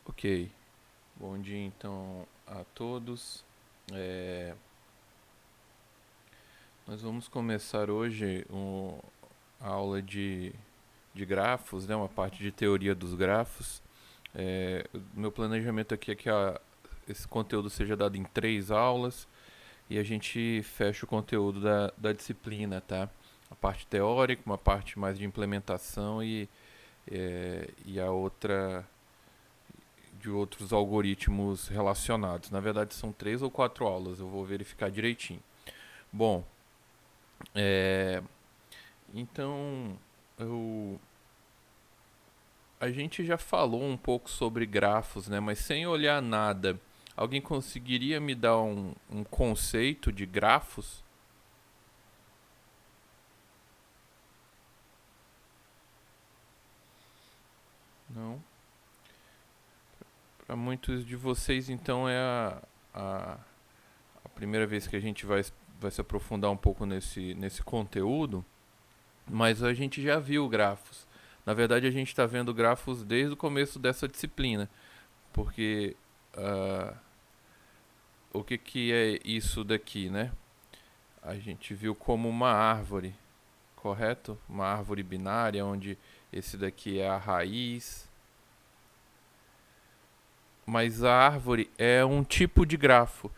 Ok, bom dia então a todos. É, Nós vamos começar hoje a aula de grafos, né, uma parte de teoria dos grafos. Meu planejamento aqui é que esse conteúdo seja dado em 3 aulas e a gente fecha o conteúdo da disciplina, tá? A parte teórica, uma parte mais de implementação e a outra de outros algoritmos relacionados. Na verdade, são 3 ou 4 aulas, eu vou verificar direitinho. Bom, é, então eu, a gente já falou um pouco sobre grafos, né? Mas sem olhar nada, alguém conseguiria me dar um conceito de grafos? Não? Para muitos de vocês, então, é a, a primeira vez que a gente vai se aprofundar um pouco nesse conteúdo. Mas a gente já viu grafos. Na verdade, a gente está vendo grafos desde o começo dessa disciplina, porque ah, o que é isso daqui, né? A gente viu como uma árvore, correto? Uma árvore binária, onde esse daqui é a raiz. Mas a árvore é um tipo de grafo,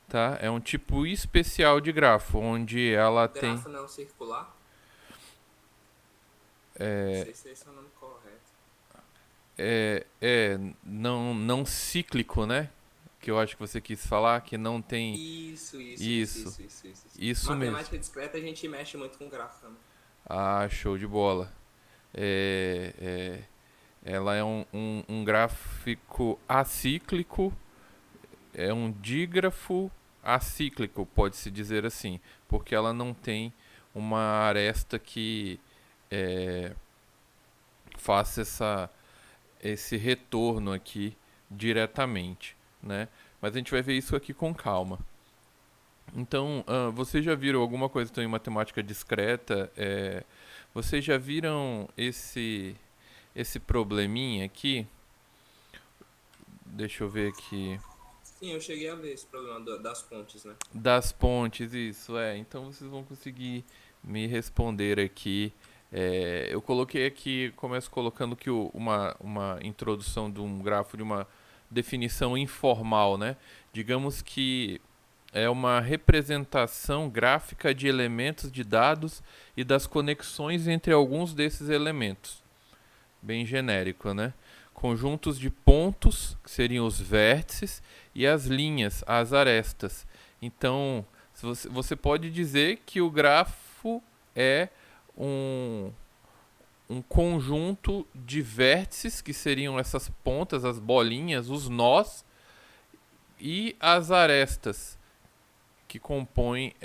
tá? É um tipo especial de grafo, onde ela tem Grafo não circular? Não é, sei se esse é o nome correto. não cíclico, né? Que eu acho que você quis falar, que não tem Isso, isso, isso, isso, isso, isso, isso, isso. isso mesmo. Matemática discreta a gente mexe muito com grafo também. Ah, show de bola. É, ela é um gráfico acíclico, é um dígrafo acíclico, pode-se dizer assim, porque ela não tem uma aresta que é, faça esse retorno aqui diretamente, né? Mas a gente vai ver isso aqui com calma. Então, vocês já viram alguma coisa então, em matemática discreta? Vocês já viram esse probleminha aqui? Deixa eu ver aqui. Sim, eu cheguei a ver esse problema das pontes, né? Das pontes, isso é. Então vocês vão conseguir me responder aqui. Eu coloquei aqui, começo colocando que uma introdução de um grafo de uma definição informal, né? Digamos que é uma representação gráfica de elementos de dados e das conexões entre alguns desses elementos. Bem genérico, né? Conjuntos de pontos, que seriam os vértices, e as linhas, as arestas. Então, você pode dizer que o grafo é um, um conjunto de vértices, que seriam essas pontas, as bolinhas, os nós, e as arestas, que compõem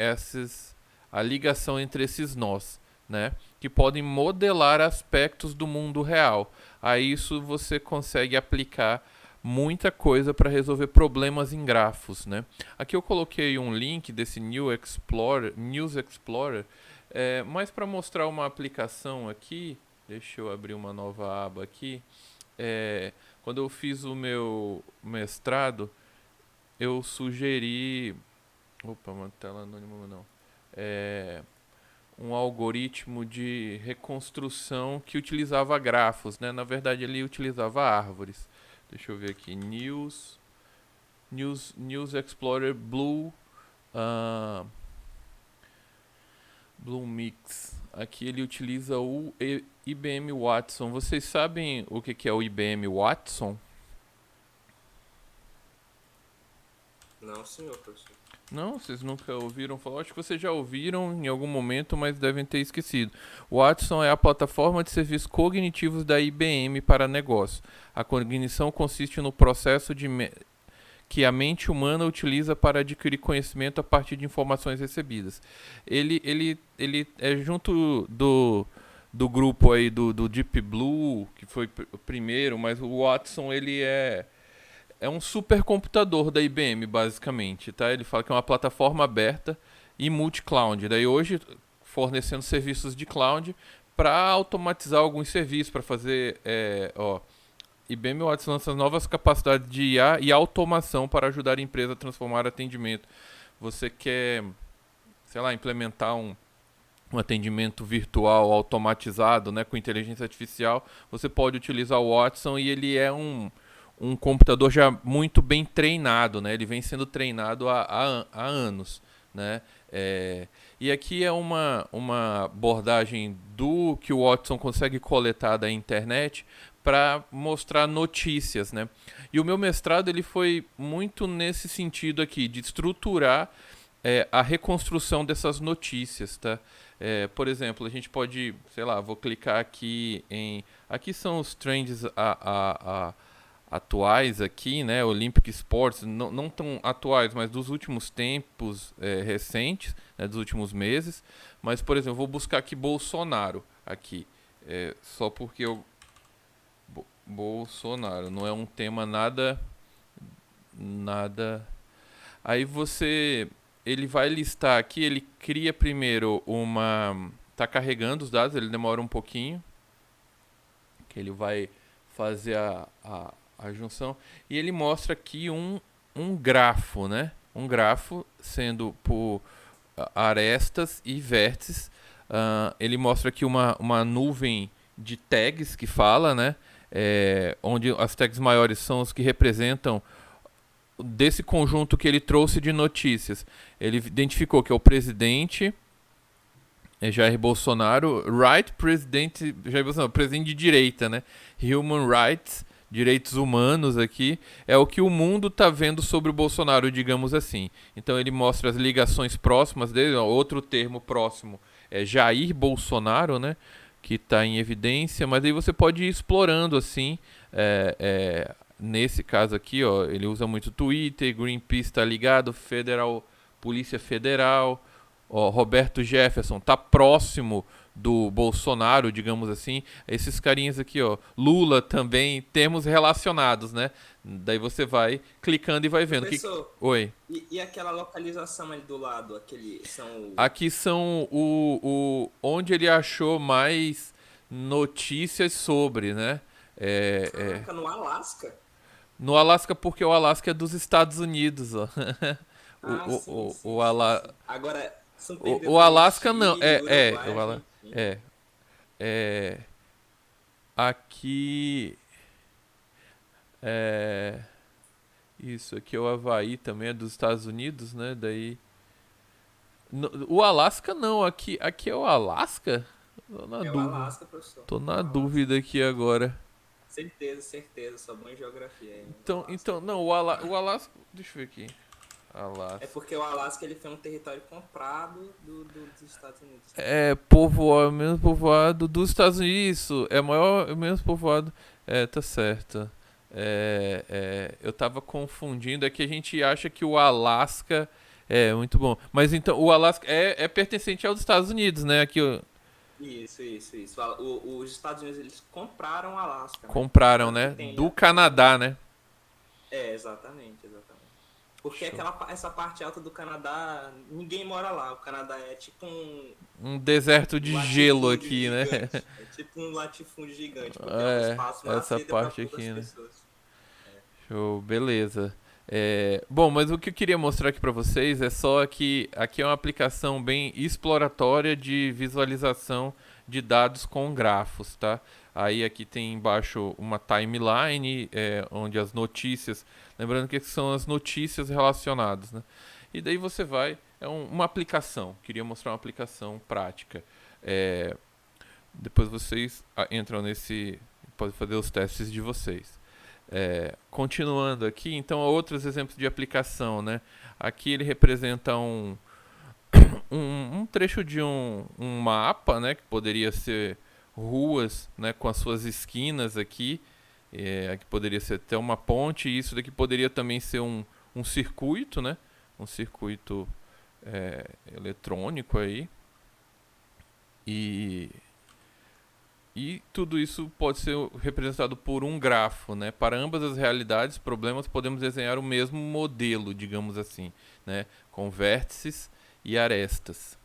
a ligação entre esses nós, né? Que podem modelar aspectos do mundo real. A isso você consegue aplicar muita coisa para resolver problemas em grafos, né? Aqui eu coloquei um link desse News Explorer, mas para mostrar uma aplicação aqui, deixa eu abrir uma nova aba aqui. É, Quando eu fiz o meu mestrado, eu sugeri. Opa, uma tela anônima não. É, um algoritmo de reconstrução que utilizava grafos, né? Na verdade, ele utilizava árvores. Deixa eu ver aqui. News Explorer uh, Blue Mix. Aqui ele utiliza o IBM Watson. Vocês sabem o que é o IBM Watson? Não, senhor, professor. Não, vocês nunca ouviram falar? Acho que vocês já ouviram em algum momento, mas devem ter esquecido. O Watson é a plataforma de serviços cognitivos da IBM para negócio. A cognição consiste no processo que a mente humana utiliza para adquirir conhecimento a partir de informações recebidas. Ele é junto do grupo aí do Deep Blue, que foi o primeiro, mas o Watson ele é um supercomputador da IBM, basicamente, tá? Ele fala que é uma plataforma aberta e multi-cloud. Daí hoje fornecendo serviços de cloud para automatizar alguns serviços, para fazer IBM Watson lança novas capacidades de IA e automação para ajudar a empresa a transformar atendimento. Você quer, sei lá, implementar um atendimento virtual automatizado, né, com inteligência artificial, você pode utilizar o Watson e ele é um computador já muito bem treinado, né? Ele vem sendo treinado há anos, né? E aqui é uma abordagem do que o Watson consegue coletar da internet para mostrar notícias, né? E o meu mestrado ele foi muito nesse sentido aqui, de estruturar a reconstrução dessas notícias, tá? Por exemplo, a gente pode, sei lá, vou clicar aqui em... Aqui são os trends atuais aqui, né? Olympic Sports, não tão atuais, mas dos últimos tempos recentes, né? Dos últimos meses. Mas, por exemplo, vou buscar aqui Bolsonaro, aqui. Só porque eu... Bolsonaro, não é um tema nada... Aí ele vai listar aqui, ele cria primeiro tá carregando os dados, ele demora um pouquinho, que ele vai fazer a junção, e ele mostra aqui um grafo, né? Um grafo sendo por arestas e vértices. Ele mostra aqui uma nuvem de tags que fala, né? Onde as tags maiores são os que representam desse conjunto que ele trouxe de notícias. Ele identificou que é o presidente Jair Bolsonaro, presidente Jair Bolsonaro, presidente de direita, né? Human Rights, direitos humanos aqui, é o que o mundo está vendo sobre o Bolsonaro, digamos assim. Então ele mostra as ligações próximas dele, outro termo próximo é Jair Bolsonaro, né? Que está em evidência, mas aí você pode ir explorando assim, nesse caso aqui, ó, ele usa muito Twitter, Greenpeace está ligado, Polícia Federal, ó, Roberto Jefferson está próximo do Bolsonaro, digamos assim. Esses carinhas aqui, ó, Lula também, termos relacionados, né? Daí você vai clicando e vai vendo. Professor, Oi. e aquela localização ali do lado, são... Aqui são onde ele achou mais notícias sobre, né? Caraca, no Alasca? No Alasca, porque o Alasca é dos Estados Unidos, ó. Ah, sim, O, sim, sim, Ala... sim. Agora, são o perdedores do Alasca não. Chile, Uruguai, O Ala... Argentina. é. É. Aqui. É. Isso, aqui é o Havaí também, é dos Estados Unidos, né? Daí. O Alasca não, aqui é o Alasca? Tô na É o dúvida. Alasca, professor. Tô É o na Alasca. dúvida aqui agora. Certeza, certeza. Sou bom em geografia aí. O Então, Alasca. não, o Alasca. Deixa eu ver aqui. É Alasca. porque o Alasca ele foi um território comprado dos Estados Unidos. Menos povoado dos Estados Unidos. Isso, é maior, menos povoado. Tá certo. Eu tava confundindo, é que a gente acha que o Alasca é muito bom. Mas então, o Alasca é pertencente aos Estados Unidos, né? Aqui Isso. Os Estados Unidos eles compraram o Alasca, né? compraram, Tanto que né? tem Do Canadá, né? exatamente. Porque Show. essa parte alta do Canadá, ninguém mora lá. O Canadá é tipo Um deserto um de gelo latifúndio aqui, né? gigante. É tipo um latifúndio gigante, porque é um espaço mais Essa acessível para parte poucas aqui, né? pessoas. Show, beleza. Bom, mas o que eu queria mostrar aqui para vocês é só que aqui é uma aplicação bem exploratória de visualização de dados com grafos, tá? Aí aqui tem embaixo uma timeline, onde as notícias, lembrando que são as notícias relacionadas, né? E daí você vai, uma aplicação, queria mostrar uma aplicação prática. Depois vocês entram podem fazer os testes de vocês. Continuando aqui, então, outros exemplos de aplicação, né? Aqui ele representa um trecho de um mapa, né? Que poderia ser ruas, né? Com as suas esquinas aqui. Aqui poderia ser até uma ponte. E isso daqui poderia também ser um circuito, né? Um circuito eletrônico aí. E tudo isso pode ser representado por um grafo, né? Para ambas as realidades, problemas, podemos desenhar o mesmo modelo, digamos assim, né? Com vértices e arestas.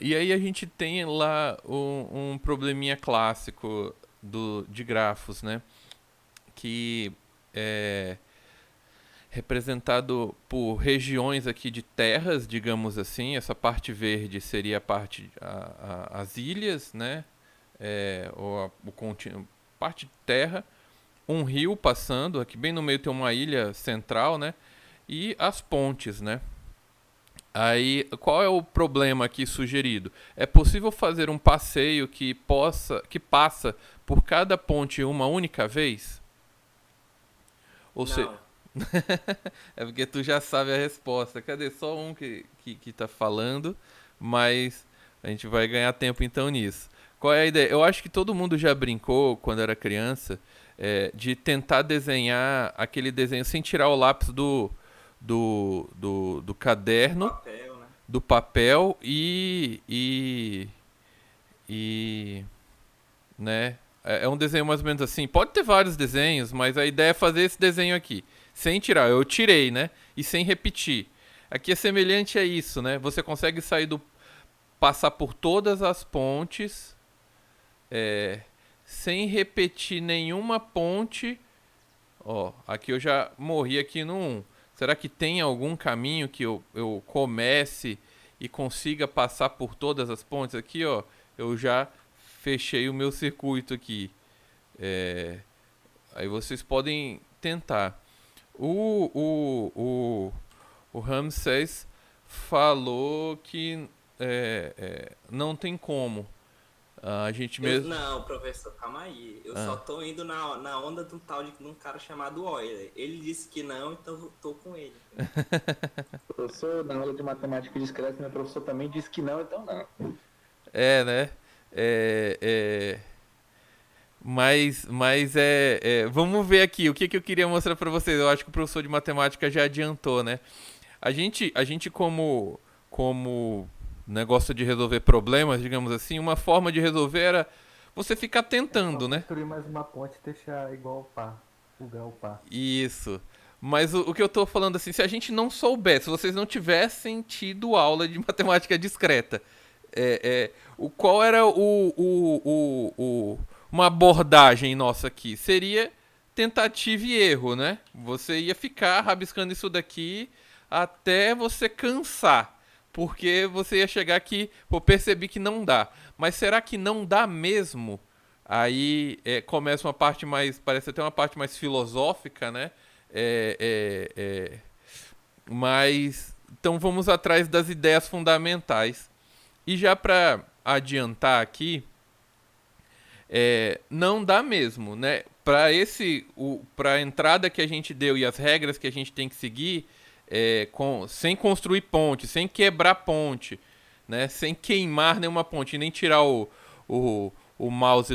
E aí a gente tem lá um probleminha clássico de grafos, né? Que é representado por regiões aqui de terras, digamos assim. Essa parte verde seria a parte as ilhas, né? Ou o continente, parte de terra, um rio passando, aqui bem no meio tem uma ilha central, né? E as pontes, né? Aí, qual é o problema aqui sugerido? É possível fazer um passeio que passa por cada ponte uma única vez? Ou seja, Não. é porque tu já sabe a resposta. Cadê? Só um que tá falando, mas a gente vai ganhar tempo então nisso. Qual é a ideia? Eu acho que todo mundo já brincou, quando era criança, de tentar desenhar aquele desenho sem tirar o lápis do Do caderno, papel, né? do papel e né? É um desenho mais ou menos assim. Pode ter vários desenhos, mas a ideia é fazer esse desenho aqui. Sem tirar. Eu tirei, né? E sem repetir. Aqui é semelhante a isso, né? Você consegue passar por todas as pontes sem repetir nenhuma ponte. Ó, aqui eu já morri aqui no 1. Será que tem algum caminho que eu comece e consiga passar por todas as pontes? Aqui, ó, eu já fechei o meu circuito aqui. Aí vocês podem tentar. O Ramsés falou que não tem como. A gente mesmo. Não, professor, calma aí. Eu só Ah, tô indo na onda de um tal de um cara chamado Euler. Ele disse que não, então eu tô com ele. Professor, na aula de matemática discreta, meu professor também disse que não, então não. né? É, é, vamos ver aqui o que eu queria mostrar para vocês. Eu acho que o professor de matemática já adiantou, né? A gente como negócio de resolver problemas, digamos assim, uma forma de resolver era você ficar É só tentando, né? construir mais uma ponte e deixar igual ao par. Lugar ao par. Isso. Mas o que eu tô falando assim, se a gente não soubesse, se vocês não tivessem tido aula de matemática discreta, qual era uma abordagem nossa aqui? Seria tentativa e erro, né? Você ia ficar rabiscando isso daqui até você cansar. Porque você ia chegar aqui, pô, percebi que não dá. Mas será que não dá mesmo? Aí começa uma parte mais, parece até uma parte mais filosófica, né? Mas então vamos atrás das ideias fundamentais. E já para adiantar aqui, não dá mesmo, né? Para a entrada que a gente deu e as regras que a gente tem que seguir, sem construir ponte, sem quebrar ponte, né? Sem queimar nenhuma ponte, nem tirar o mouse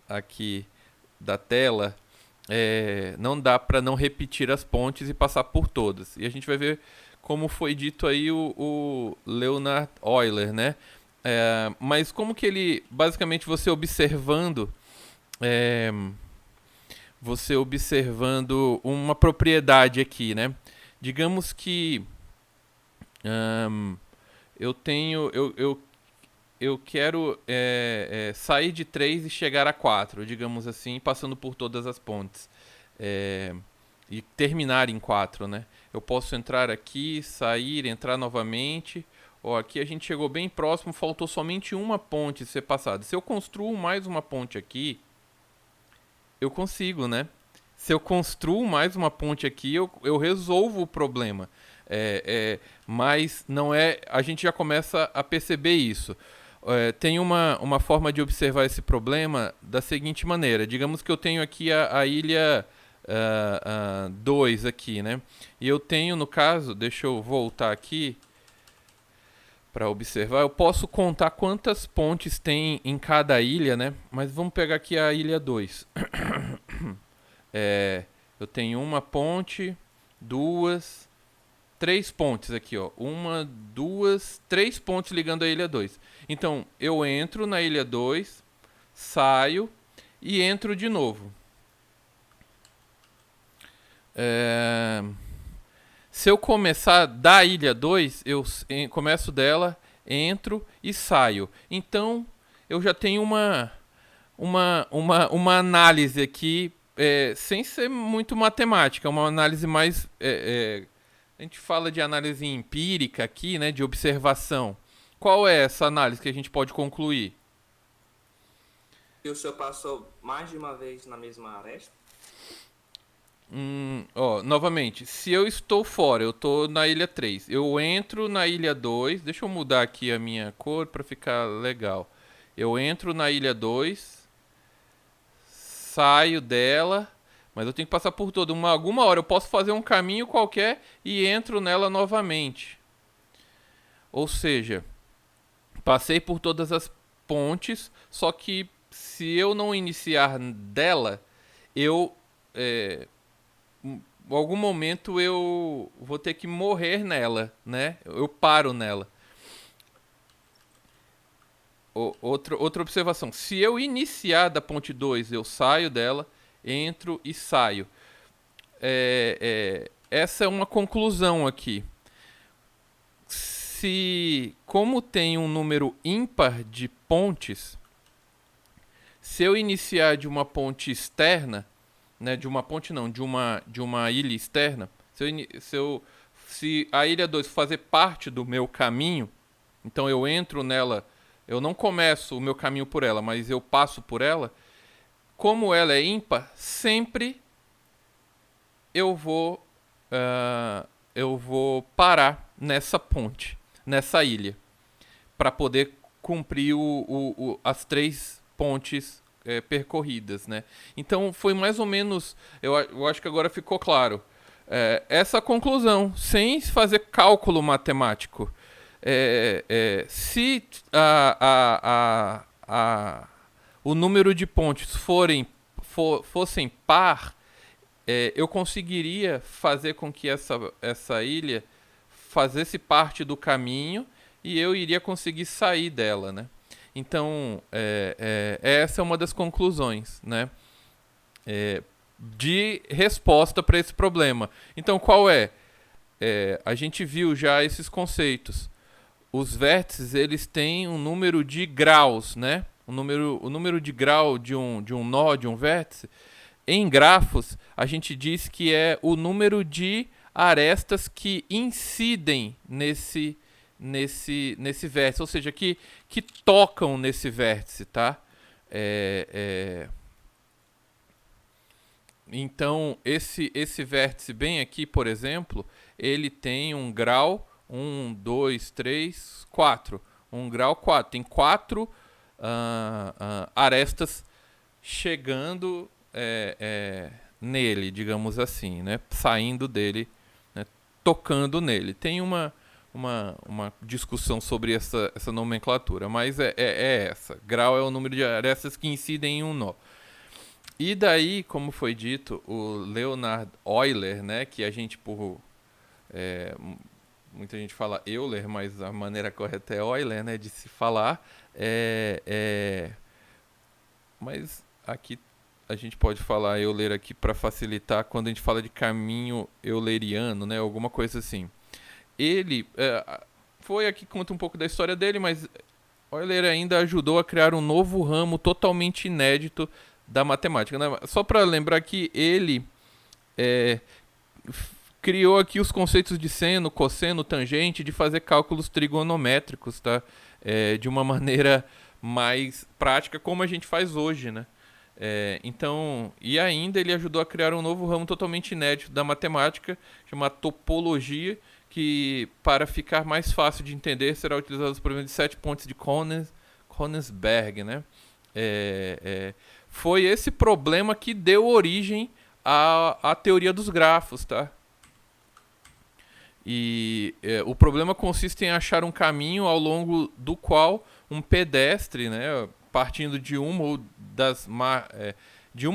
aqui da tela, não dá para não repetir as pontes e passar por todas. E a gente vai ver como foi dito aí o Leonhard Euler, né? Mas como que ele, basicamente você observando uma propriedade aqui, né? Digamos que eu tenho, eu quero sair de 3 e chegar a 4, digamos assim, passando por todas as pontes. E terminar em 4, né? Eu posso entrar aqui, sair, entrar novamente. Ó, aqui a gente chegou bem próximo, faltou somente uma ponte ser passada. Se eu construo mais uma ponte aqui, eu consigo, né? Se eu construo mais uma ponte aqui, eu resolvo o problema. Mas não é. A gente já começa a perceber isso. Tem uma forma de observar esse problema da seguinte maneira. Digamos que eu tenho aqui a ilha 2 aqui, né? E eu tenho, no caso, deixa eu voltar aqui para observar. Eu posso contar quantas pontes tem em cada ilha, né? Mas vamos pegar aqui a ilha 2. Eu tenho uma ponte, duas, três pontes aqui, ó. Uma, duas, três pontes ligando a ilha 2. Então, eu entro na ilha 2, saio e entro de novo. Se eu começar da ilha 2, eu começo dela, entro e saio. Então, eu já tenho uma análise aqui, sem ser muito matemática, uma análise mais... a gente fala de análise empírica aqui, né, de observação. Qual é essa análise que a gente pode concluir? E o senhor passou mais de uma vez na mesma aresta? Novamente, se eu estou fora, eu estou na ilha 3, eu entro na ilha 2, deixa eu mudar aqui a minha cor para ficar legal. Eu entro na ilha 2, saio dela, mas eu tenho que passar por toda. Alguma hora eu posso fazer um caminho qualquer e entro nela novamente. Ou seja, passei por todas as pontes, só que se eu não iniciar dela, em algum momento eu vou ter que morrer nela, né? Eu paro nela. Outra observação. Se eu iniciar da ponte 2, eu saio dela, entro e saio. Essa é uma conclusão aqui. Como tem um número ímpar de pontes, se eu iniciar de uma ponte externa, né, de uma ponte não, de uma ilha externa, se a ilha 2 fazer parte do meu caminho, então eu entro nela, eu não começo o meu caminho por ela, mas eu passo por ela, como ela é ímpar, sempre eu vou parar nessa ponte, nessa ilha, para poder cumprir as 3 pontes percorridas, né? Então foi mais ou menos, eu acho que agora ficou claro, essa conclusão, sem fazer cálculo matemático. Se o número de pontes fossem par, eu conseguiria fazer com que essa ilha fizesse parte do caminho e eu iria conseguir sair dela, né? Então, essa é uma das conclusões, né? De resposta para esse problema. Então, qual é? A gente viu já esses conceitos. Os vértices, eles têm um número de graus, né? O número de grau de um nó, de um vértice. Em grafos, a gente diz que é o número de arestas que incidem nesse vértice, ou seja, que tocam nesse vértice, tá? Então, esse vértice bem aqui, por exemplo, ele tem um grau 1, 2, 3, 4. Um grau 4. Tem 4 arestas chegando nele, digamos assim, né? Saindo dele, né? Tocando nele. Tem uma discussão sobre essa nomenclatura, mas essa. Grau é o número de arestas que incidem em um nó. E daí, como foi dito, o Leonhard Euler, né, que a gente muita gente fala Euler, mas a maneira correta é Euler, né, de se falar. Mas aqui a gente pode falar Euler aqui para facilitar quando a gente fala de caminho euleriano, né, alguma coisa assim. Ele foi aqui, conta um pouco da história dele, mas Euler ainda ajudou a criar um novo ramo totalmente inédito da matemática, né? Só para lembrar que ele criou aqui os conceitos de seno, cosseno, tangente, de fazer cálculos trigonométricos, tá? De uma maneira mais prática, como a gente faz hoje, né? Então, e ainda ele ajudou a criar um novo ramo totalmente inédito da matemática, chamado topologia, que, para ficar mais fácil de entender, será utilizado os problemas de 7 pontos de Königsberg, né? Foi esse problema que deu origem à teoria dos grafos, tá? E o problema consiste em achar um caminho ao longo do qual um pedestre, né, partindo de uma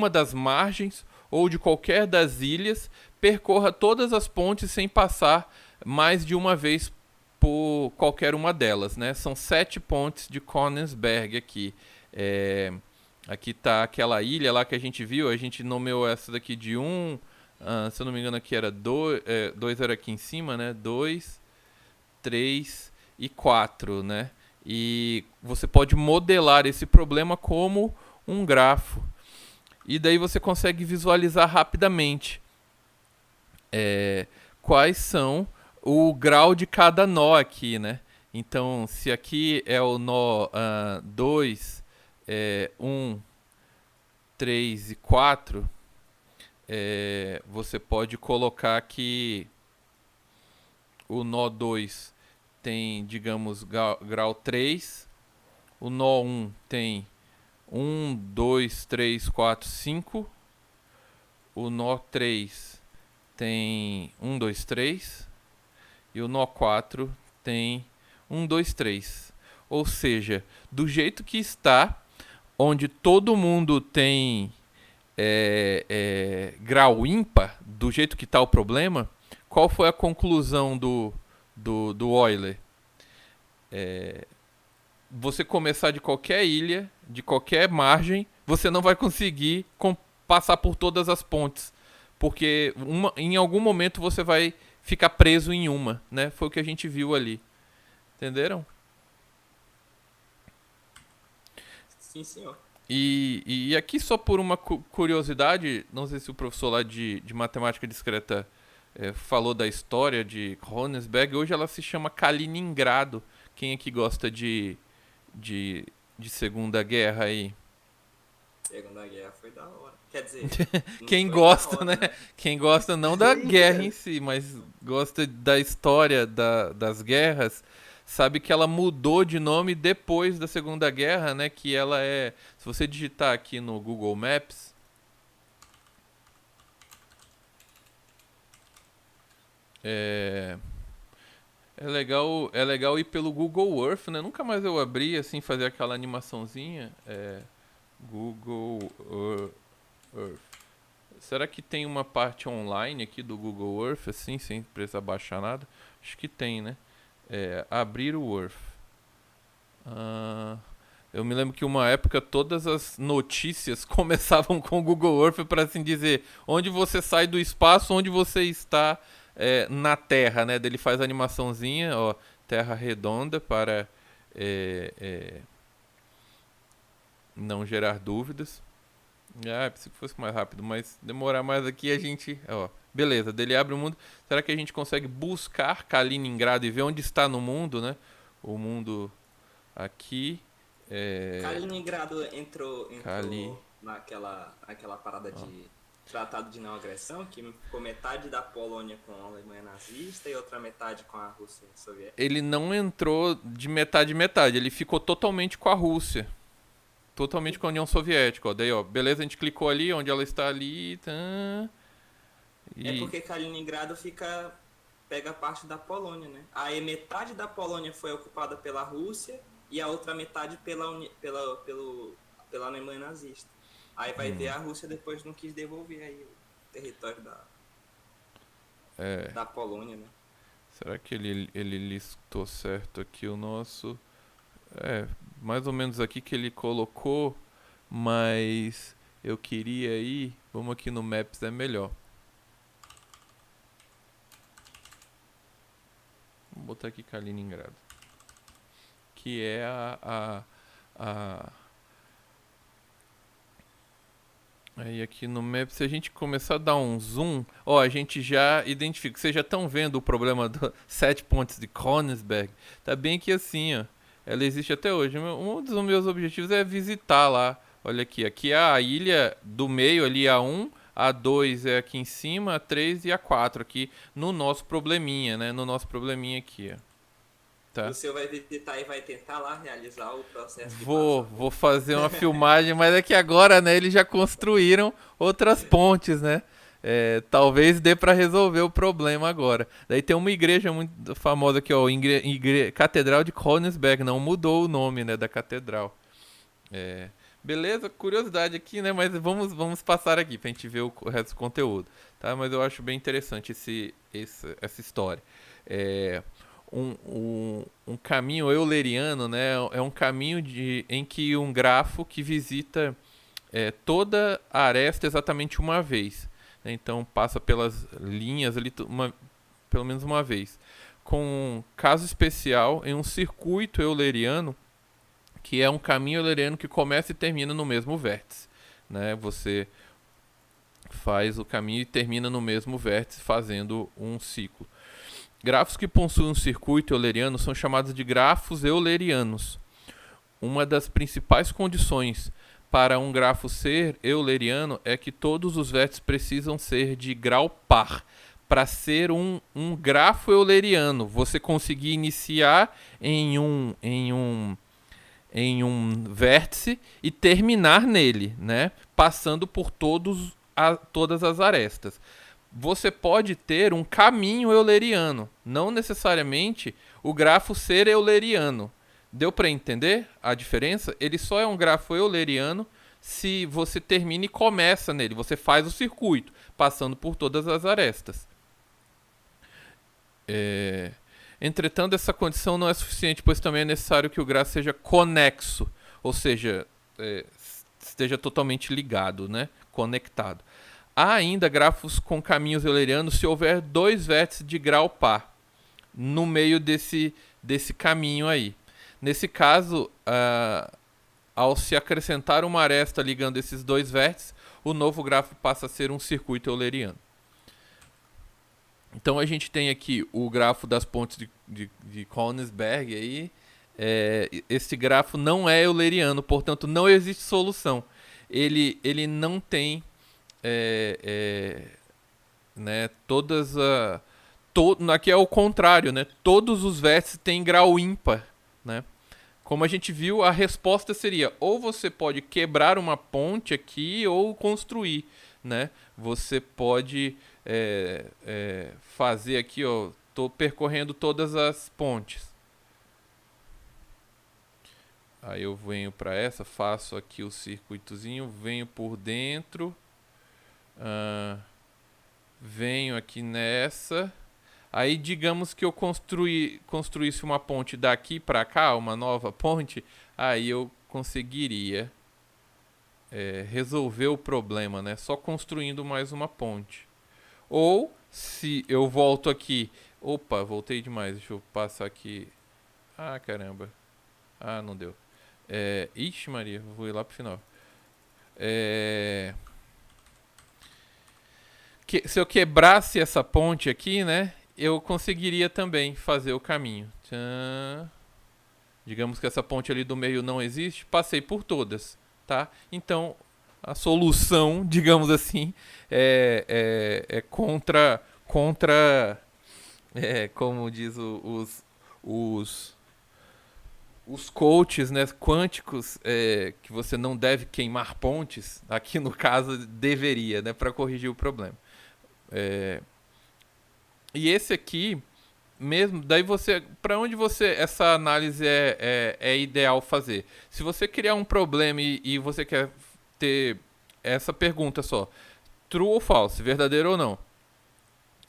das margens ou de qualquer das ilhas, percorra todas as pontes sem passar mais de uma vez por qualquer uma delas, né? São 7 pontes de Königsberg aqui. Aqui está aquela ilha lá que a gente viu, a gente nomeou essa daqui de 1, se eu não me engano aqui era 2, 2 era aqui em cima, né? 2, 3 e 4, né? E você pode modelar esse problema como um grafo. E daí você consegue visualizar rapidamente quais são o grau de cada nó aqui, né? Então, se aqui é o nó 2, 1, 3 e 4, você pode colocar que o nó 2 tem, digamos, grau 3, o nó 1 tem 1, 2, 3, 4, 5, o nó 3 tem 1, 2, 3 e o nó 4 tem 1, 2, 3. Ou seja, do jeito que está, onde todo mundo tem grau ímpar, do jeito que está o problema, qual foi a conclusão do Euler? Você começar de qualquer ilha, de qualquer margem, você não vai conseguir passar por todas as pontes, porque em algum momento você vai ficar preso em uma, né? Foi o que a gente viu ali. Entenderam? Sim, senhor. E aqui só por uma curiosidade, não sei se o professor lá de matemática discreta falou da história de Königsberg, hoje ela se chama Kaliningrado. Quem aqui gosta de Segunda Guerra aí? Segunda Guerra foi da hora. Quer dizer, não Quem foi gosta, da hora, né? Quem gosta não da guerra em si, mas gosta da história das guerras, sabe que ela mudou de nome depois da Segunda Guerra, né? Que ela se você digitar aqui no Google Maps, é legal ir pelo Google Earth, né? Nunca mais eu abri assim, fazer aquela animaçãozinha. Google Earth. Será que tem uma parte online aqui do Google Earth, assim, sem precisar baixar nada? Acho que tem, né? Abrir o Earth. Eu me lembro que uma época todas as notícias começavam com o Google Earth para assim dizer onde você sai do espaço, onde você está na Terra, né? Ele faz a animaçãozinha, ó, Terra redonda para não gerar dúvidas. Pensei que fosse mais rápido, mas demorar mais aqui a gente... Ó, beleza, dele abre o mundo. Será que a gente consegue buscar Kaliningrado e ver onde está no mundo, né? O mundo aqui... Kaliningrado entrou naquela parada de tratado de não agressão, que ficou metade da Polônia com a Alemanha nazista e outra metade com a Rússia soviética. Ele não entrou de metade, ele ficou totalmente com a Rússia. Totalmente com a União Soviética, ó. Daí, ó, beleza, a gente clicou ali, onde ela está ali. É porque Kaliningrado pega parte da Polônia, né? Aí metade da Polônia foi ocupada pela Rússia e a outra metade pela Alemanha nazista. Aí vai ver a Rússia depois não quis devolver aí o território da Polônia, né? Será que ele listou certo aqui o nosso... mais ou menos aqui que ele colocou, mas eu queria ir... Vamos aqui no Maps, é melhor. Vou botar aqui Kaliningrado. Que é Aí aqui no Maps, se a gente começar a dar um zoom, ó, a gente já identifica. Vocês já estão vendo o problema dos 7 pontos de Königsberg? Tá bem aqui assim, ó. Ela existe até hoje. Um dos meus objetivos é visitar lá. Olha aqui. Aqui é a ilha do meio, ali a 1. A 2 é aqui em cima, a 3 e a 4 aqui no nosso probleminha, né? No nosso probleminha aqui, ó. Tá? O senhor vai visitar e vai tentar lá realizar o processo de Vou fazer uma filmagem, mas é que agora, né, eles já construíram outras pontes, né? Talvez dê para resolver o problema agora. Daí tem uma igreja muito famosa aqui, ó, Catedral de Königsberg, não mudou o nome, né, da catedral. Beleza, curiosidade aqui, né, mas vamos passar aqui pra gente ver o resto do conteúdo, tá? Mas eu acho bem interessante essa história. Um caminho euleriano, né, é um caminho em que um grafo que visita toda a aresta exatamente uma vez. Então passa pelas linhas ali pelo menos uma vez. Com um caso especial em um circuito euleriano que é um caminho euleriano que começa e termina no mesmo vértice, né? Você faz o caminho e termina no mesmo vértice fazendo um ciclo. Grafos que possuem um circuito euleriano são chamados de grafos eulerianos. Uma das principais condições para um grafo ser euleriano é que todos os vértices precisam ser de grau par. Para ser um grafo euleriano, você conseguir iniciar em um vértice e terminar nele, né? Passando por todas as arestas. Você pode ter um caminho euleriano, não necessariamente o grafo ser euleriano. Deu para entender a diferença? Ele só é um grafo euleriano se você termina e começa nele. Você faz o circuito, passando por todas as arestas. Entretanto, essa condição não é suficiente, pois também é necessário que o grafo seja conexo, ou seja, esteja totalmente ligado, né? Conectado. Há ainda grafos com caminhos eulerianos se houver dois vértices de grau par no meio desse caminho aí. Nesse caso, ao se acrescentar uma aresta ligando esses dois vértices, o novo grafo passa a ser um circuito euleriano. Então a gente tem aqui o grafo das pontes de Königsberg aí. Esse grafo não é euleriano, portanto não existe solução. Ele não tem né, aqui é o contrário, né? Todos os vértices têm grau ímpar, né? Como a gente viu, a resposta seria ou você pode quebrar uma ponte aqui ou construir, né? Você pode fazer aqui, ó, estou percorrendo todas as pontes. Aí eu venho para essa, faço aqui o circuitozinho, venho por dentro, venho aqui nessa. Aí digamos que eu construísse uma ponte daqui para cá, uma nova ponte, aí eu conseguiria resolver o problema, né? Só construindo mais uma ponte. Ou se eu volto aqui, opa, voltei demais, deixa eu passar aqui. Ah, caramba. Ah, não deu. Ixi, Maria, vou ir lá pro final. Se eu quebrasse essa ponte aqui, né, eu conseguiria também fazer o caminho. Tchan. Digamos que essa ponte ali do meio não existe, passei por todas, tá? Então, a solução, digamos assim, é contra como diz os coaches, né, quânticos, que você não deve queimar pontes. Aqui no caso deveria, né, para corrigir o problema. E esse aqui mesmo, daí para onde essa análise é ideal fazer? Se você criar um problema e você quer ter essa pergunta só, true ou false, verdadeiro ou não?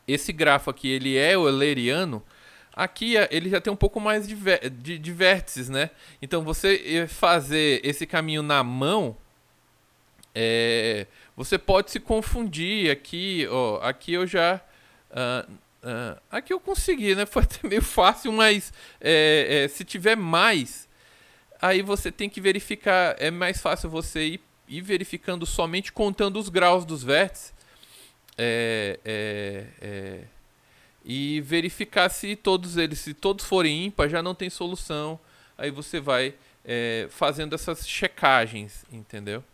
Esse grafo aqui, ele é euleriano? Aqui ele já tem um pouco mais de vértices, né? Então você fazer esse caminho na mão, você pode se confundir. Aqui, ó, aqui eu já... aqui eu consegui, né? Foi até meio fácil, mas se tiver mais, aí você tem que verificar. É mais fácil você ir verificando somente contando os graus dos vértices e verificar se todos forem ímpar, já não tem solução. Aí você vai fazendo essas checagens, entendeu?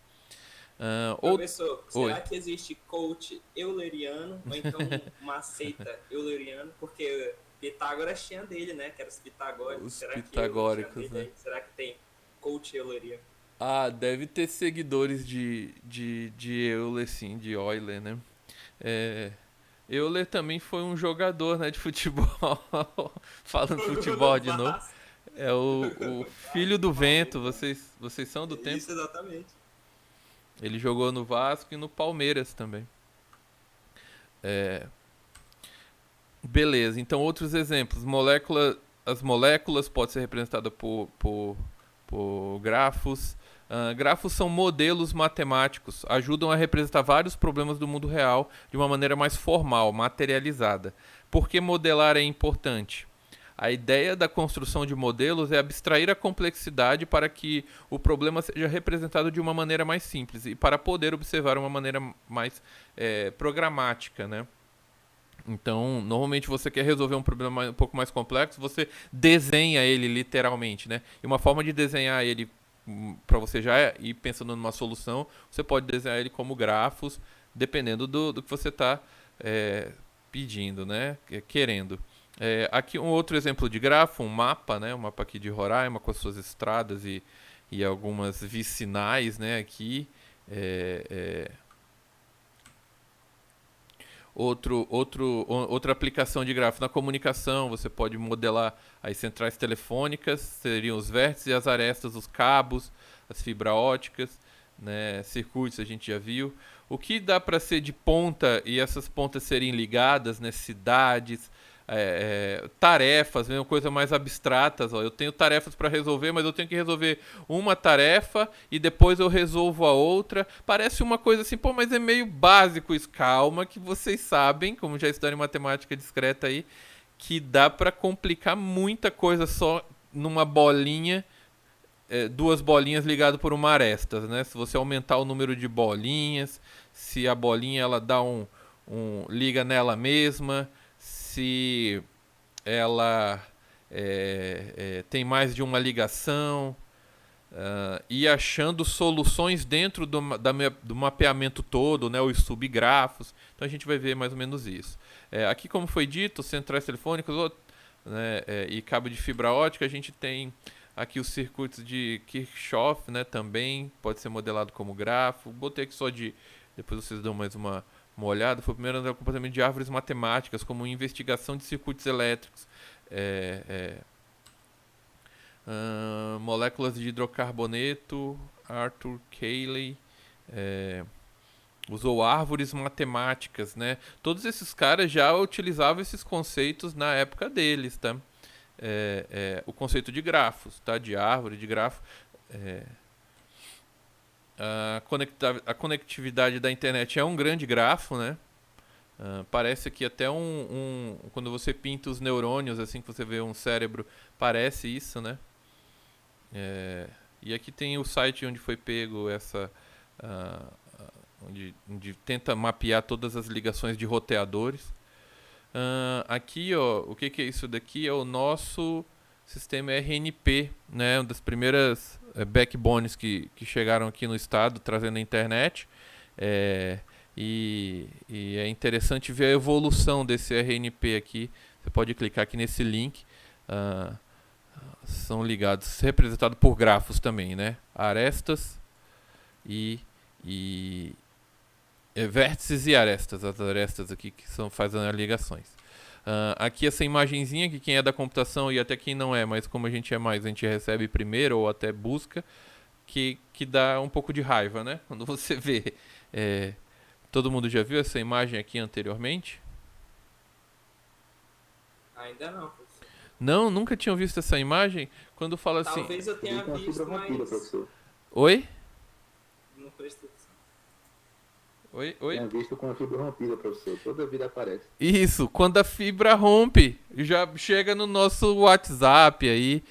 Professor, será que existe coach euleriano ou então uma seita euleriana? Porque Pitágoras tinha dele, né? Que era os pitagóricos. Os pitagóricos, né? Será que tem coach euleriano? Ah, deve ter seguidores de Euler, sim, de Euler, né? Euler também foi um jogador, né, de futebol. Falando de futebol de novo. É o filho do vento. Vocês são do tempo? Isso, exatamente. Ele jogou no Vasco e no Palmeiras também. Beleza, então outros exemplos. As moléculas podem ser representadas por grafos. Grafos são modelos matemáticos, ajudam a representar vários problemas do mundo real de uma maneira mais formal, materializada. Por que modelar é importante? A ideia da construção de modelos é abstrair a complexidade para que o problema seja representado de uma maneira mais simples e para poder observar uma maneira mais programática, né? Então, normalmente você quer resolver um problema um pouco mais complexo, você desenha ele literalmente, né? E uma forma de desenhar ele para você já ir pensando numa solução, você pode desenhar ele como grafos, dependendo do que você está pedindo, né? Querendo. Aqui um outro exemplo de grafo, um mapa, né? Um mapa aqui de Roraima com as suas estradas e algumas vicinais, né? Aqui. Outra aplicação de grafo na comunicação, você pode modelar as centrais telefônicas, seriam os vértices, as arestas, os cabos, as fibras óticas, né, circuitos a gente já viu. O que dá para ser de ponta e essas pontas serem ligadas, né, cidades, tarefas, mesmo coisa mais abstratas. Eu tenho tarefas para resolver, mas eu tenho que resolver uma tarefa e depois eu resolvo a outra. Parece uma coisa assim, pô, mas é meio básico isso. Calma que vocês sabem, como já estudaram em matemática discreta aí, que dá para complicar muita coisa só numa bolinha, duas bolinhas ligadas por uma aresta, né? Se você aumentar o número de bolinhas, se a bolinha ela dá liga nela mesma, se ela tem mais de uma ligação, e achando soluções dentro do mapeamento todo, né, os subgrafos. Então a gente vai ver mais ou menos isso. Aqui, como foi dito, centrais telefônicas, né, e cabo de fibra ótica, a gente tem aqui os circuitos de Kirchhoff, né, também pode ser modelado como grafo. Botei aqui só depois vocês dão mais uma olhada. Foi o primeiro andar do comportamento de árvores matemáticas, como investigação de circuitos elétricos, moléculas de hidrocarboneto. Arthur Cayley usou árvores matemáticas, né? Todos esses caras já utilizavam esses conceitos na época deles, tá? O conceito de grafos, tá? De árvore, de grafo. A conectividade da internet é um grande grafo, né? Parece que até quando você pinta os neurônios, assim que você vê um cérebro, parece isso, né? E aqui tem o site onde foi pego onde tenta mapear todas as ligações de roteadores. Aqui, ó, o que é isso daqui? É o nosso sistema RNP, né? Uma das primeiras backbones que chegaram aqui no estado, trazendo a internet. E é interessante ver a evolução desse RNP aqui. Você pode clicar aqui nesse link. São ligados, representados por grafos também, né? Arestas e vértices e arestas. As arestas aqui que fazem as ligações. Aqui essa imagenzinha, que quem é da computação e até quem não é, mas como a gente a gente recebe primeiro ou até busca, que dá um pouco de raiva, né? Quando você vê. Todo mundo já viu essa imagem aqui anteriormente? Ainda não, professor. Não, nunca tinham visto essa imagem? Quando fala assim... Talvez eu tenha visto, mas... Oi? Não prestei atenção. Oi? Tinha visto com a fibra rompida, professor. Toda vida aparece. Isso, quando a fibra rompe, já chega no nosso WhatsApp aí.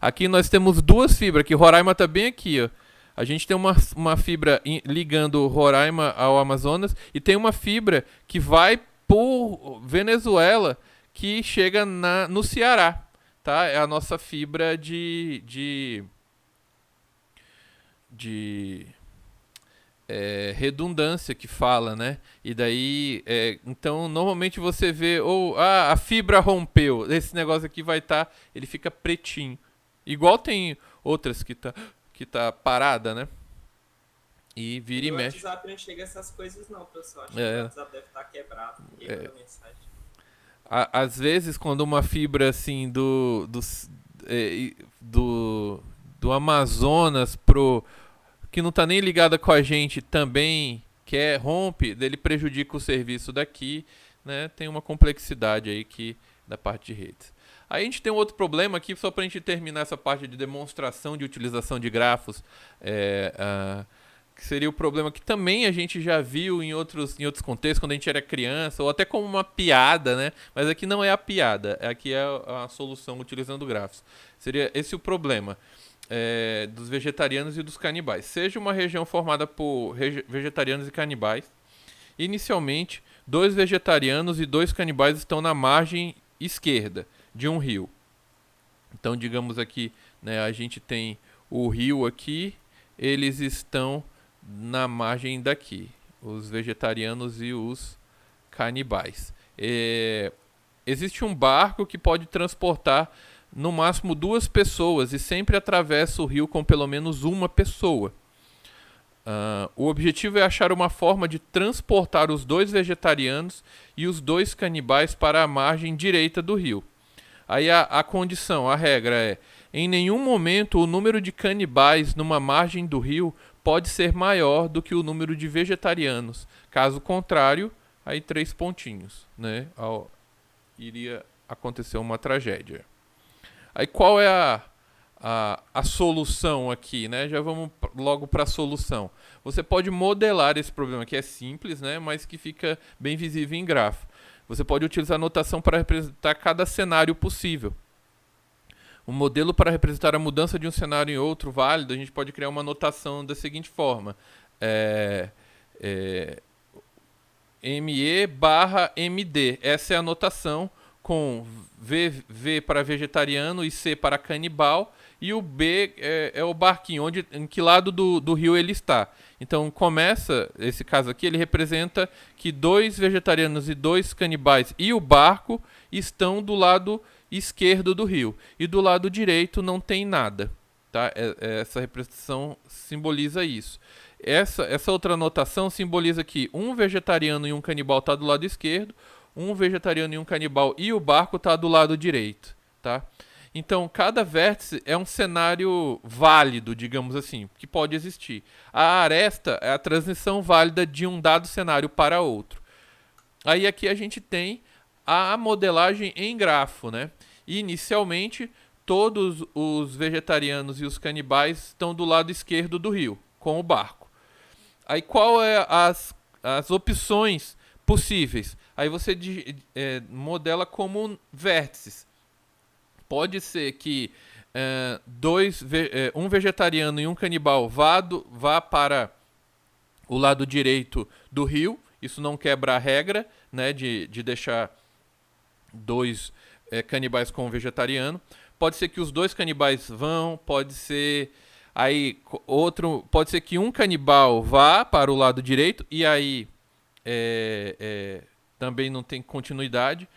Aqui nós temos duas fibras, que Roraima tá bem aqui, ó. A gente tem uma fibra ligando Roraima ao Amazonas e tem uma fibra que vai por Venezuela, que chega no Ceará, tá? É a nossa fibra de redundância que fala, né? E daí, então, normalmente você vê, a fibra rompeu, esse negócio aqui vai estar, ele fica pretinho. Igual tem outras que tá parada, né? E vira e mexe. O WhatsApp não chega a essas coisas não, pessoal. Acho que o WhatsApp deve estar quebrado. Mensagem. Às vezes, quando uma fibra assim do Amazonas que não está nem ligada com a gente também rompe, ele prejudica o serviço daqui, né? Tem uma complexidade aí da parte de redes. Aí a gente tem um outro problema aqui, só para a gente terminar essa parte de demonstração de utilização de grafos, que seria o problema que também a gente já viu em outros contextos, quando a gente era criança, ou até como uma piada, né? Mas aqui não é a piada, aqui é a solução utilizando grafos. Seria esse o problema dos vegetarianos e dos canibais. Seja uma região formada por vegetarianos e canibais, inicialmente, 2 vegetarianos e 2 canibais estão na margem esquerda de um rio. Então, digamos aqui, né, a gente tem o rio aqui, eles estão na margem daqui, os vegetarianos e os canibais. Existe um barco que pode transportar no máximo 2 pessoas e sempre atravessa o rio com pelo menos uma pessoa. O objetivo é achar uma forma de transportar os 2 vegetarianos e os 2 canibais para a margem direita do rio. Aí a condição, a regra é: em nenhum momento o número de canibais numa margem do rio pode ser maior do que o número de vegetarianos. Caso contrário, aí 3 pontinhos, né? Iria acontecer uma tragédia. Aí qual é a solução aqui, né? Já vamos logo para a solução. Você pode modelar esse problema, que é simples, né? Mas que fica bem visível em grafo. Você pode utilizar a notação para representar cada cenário possível. Um modelo para representar a mudança de um cenário em outro válido, a gente pode criar uma notação da seguinte forma. ME/MD. Essa é a notação com V para vegetariano e C para canibal. E o B é o barquinho, em que lado do rio ele está. Então começa, esse caso aqui, ele representa que 2 vegetarianos e 2 canibais e o barco estão do lado esquerdo do rio. E do lado direito não tem nada. Tá? Essa representação simboliza isso. Essa outra anotação simboliza que um vegetariano e um canibal está do lado esquerdo, um vegetariano e um canibal e o barco está do lado direito. Tá? Então, cada vértice é um cenário válido, digamos assim, que pode existir. A aresta é a transição válida de um dado cenário para outro. Aí aqui a gente tem a modelagem em grafo, né? Inicialmente, todos os vegetarianos e os canibais estão do lado esquerdo do rio, com o barco. Aí qual é as opções possíveis? Aí você modela como vértices. Pode ser que um vegetariano e um canibal vá para o lado direito do rio. Isso não quebra a regra, né, de deixar 2 canibais com um vegetariano. Pode ser que os 2 canibais vão, pode ser que um canibal vá para o lado direito e aí também não tem continuidade,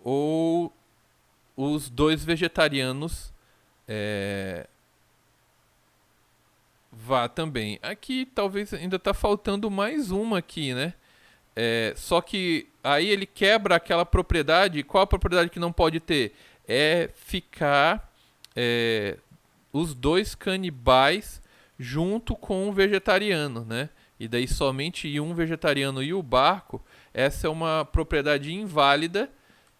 ou os 2 vegetarianos vá também. Aqui talvez ainda está faltando mais uma aqui, né? Só que aí ele quebra aquela propriedade. Qual a propriedade que não pode ter? É ficar os 2 canibais junto com o vegetariano, né? E daí somente um vegetariano e o barco. Essa é uma propriedade inválida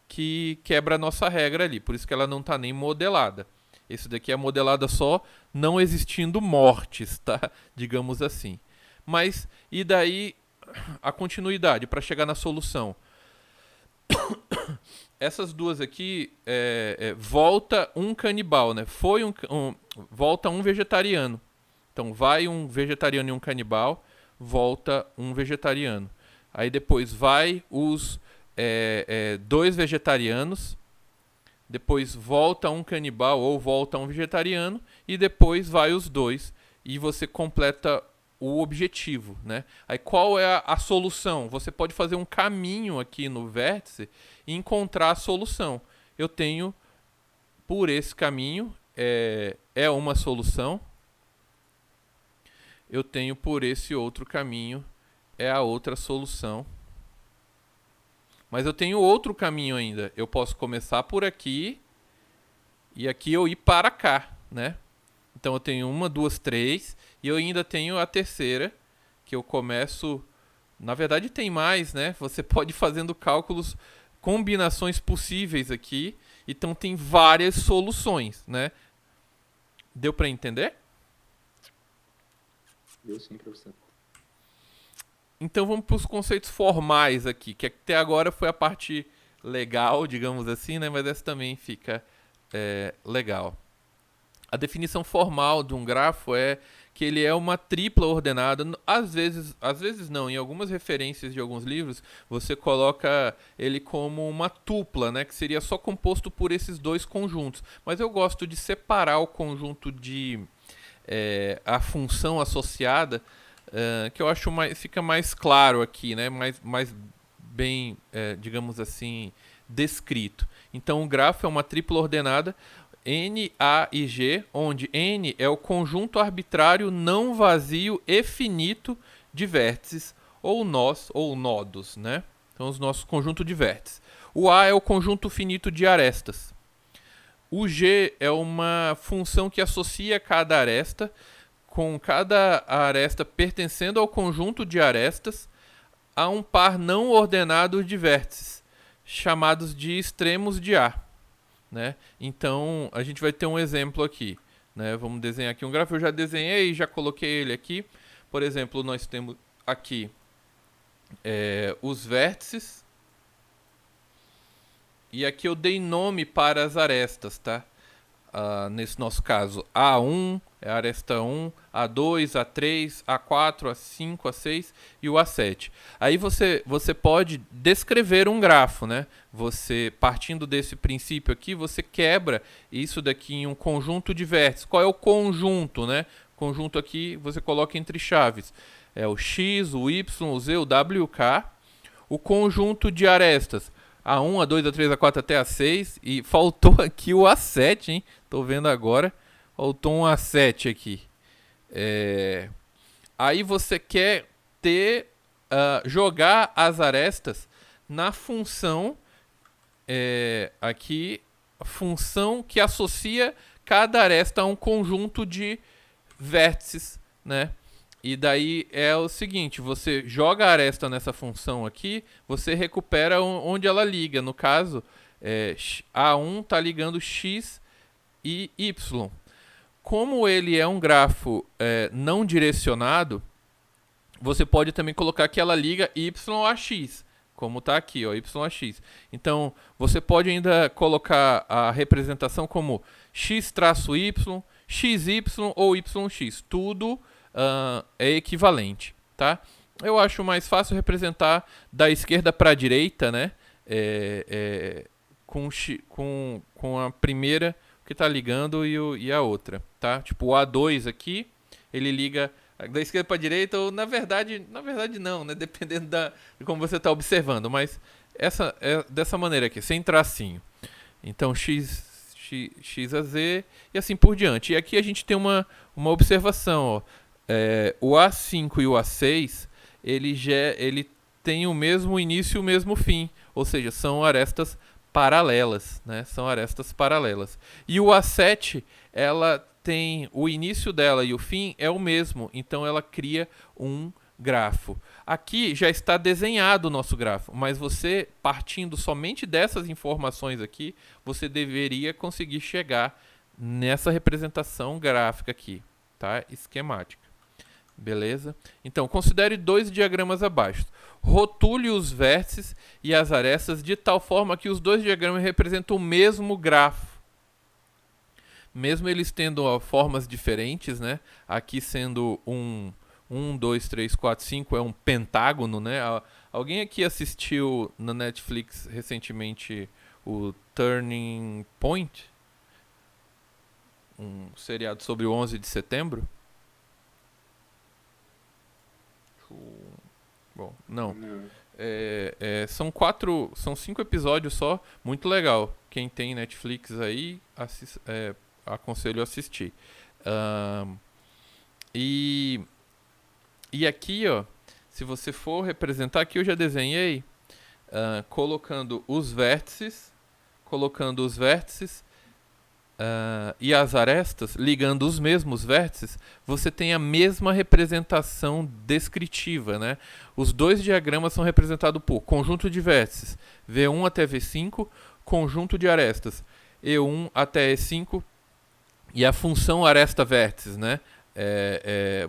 que quebra a nossa regra ali. Por isso que ela não está nem modelada. Esse daqui é modelada só não existindo mortes, tá? Digamos assim. Mas, e daí a continuidade para chegar na solução? Essas duas aqui, volta um canibal, né? Volta um vegetariano. Então, vai um vegetariano e um canibal, volta um vegetariano. Aí depois vai os 2 vegetarianos, depois volta um canibal ou volta um vegetariano, e depois vai os 2, e você completa o objetivo, né? Aí qual é a solução? Você pode fazer um caminho aqui no vértice e encontrar a solução. Eu tenho por esse caminho, é uma solução. Eu tenho por esse outro caminho, é a outra solução. Mas eu tenho outro caminho ainda. Eu posso começar por aqui e aqui eu ir para cá, né? Então eu tenho 1, 2, 3 e eu ainda tenho a terceira, que eu começo... Na verdade tem mais, né? Você pode ir fazendo cálculos, combinações possíveis aqui. Então tem várias soluções, né? Deu para entender? Deu sim, professor. Então vamos para os conceitos formais aqui, que até agora foi a parte legal, digamos assim, né? Mas essa também fica legal. A definição formal de um grafo é que ele é uma tripla ordenada. Às vezes não, em algumas referências de alguns livros, você coloca ele como uma tupla, né, que seria só composto por esses dois conjuntos. Mas eu gosto de separar o conjunto de a função associada, que eu acho fica mais claro aqui, né, mais bem, digamos assim, descrito. Então o grafo é uma tripla ordenada N, A e G, onde N é o conjunto arbitrário não vazio e finito de vértices ou nós ou nodos, né? Então os nossos conjuntos de vértices. O A é o conjunto finito de arestas. O G é uma função que associa cada aresta, com cada aresta pertencendo ao conjunto de arestas, a um par não ordenado de vértices, chamados de extremos de A. Né? Então, a gente vai ter um exemplo aqui. Né? Vamos desenhar aqui um gráfico. Eu já desenhei, já coloquei ele aqui. Por exemplo, nós temos aqui os vértices. E aqui eu dei nome para as arestas, tá? Nesse nosso caso, A1 é a aresta 1, A2, A3, A4, A5, A6 e o A7. Aí você pode descrever um grafo, né? Você, partindo desse princípio aqui, você quebra isso daqui em um conjunto de vértices. Qual é o conjunto, né? Conjunto aqui você coloca entre chaves. É o X, o Y, o Z, o W, o K. O conjunto de arestas. A1, A2, A3, A4 até A6. E faltou aqui o A7, hein? Tô vendo agora. Faltou um A7 aqui. Aí você quer jogar as arestas na função aqui, a função que associa cada aresta a um conjunto de vértices, né? E daí é o seguinte, você joga a aresta nessa função aqui, você recupera onde ela liga. No caso, A1 está ligando X e Y. Como ele é um grafo não direcionado, você pode também colocar que ela liga Y a X, como está aqui, ó, Y a X. Então, você pode ainda colocar a representação como X-Y, XY ou YX. Tudo é equivalente, tá? Eu acho mais fácil representar da esquerda para a direita, né? Com a primeira que está ligando e a outra, tá? Tipo, o A2 aqui, ele liga da esquerda para a direita, ou na verdade não, né? Dependendo de como você está observando, mas essa é dessa maneira aqui, sem tracinho. Então, X a Z e assim por diante. E aqui a gente tem uma observação, ó. O A5 e o A6, ele tem o mesmo início e o mesmo fim, ou seja, são arestas paralelas, né? São arestas paralelas. E o A7, ela tem o início dela e o fim é o mesmo, então ela cria um grafo. Aqui já está desenhado o nosso grafo, mas você, partindo somente dessas informações aqui, você deveria conseguir chegar nessa representação gráfica aqui, tá? Esquemática. Beleza? Então, considere dois diagramas abaixo. Rotule os vértices e as arestas de tal forma que os dois diagramas representam o mesmo grafo. Mesmo eles tendo formas diferentes, né? Aqui sendo 1, 2, 3, 4, 5 é um pentágono, né? Alguém aqui assistiu na Netflix recentemente o Turning Point? Um seriado sobre o 11 de setembro? Bom, não. São 5 episódios só, muito legal. Quem tem Netflix aí, aconselho a assistir. E aqui, ó, se você for representar, aqui eu já desenhei, colocando os vértices e as arestas, ligando os mesmos vértices, você tem a mesma representação descritiva, né? Os dois diagramas são representados por conjunto de vértices, V1 até V5, conjunto de arestas, E1 até E5, e a função aresta-vértices, né?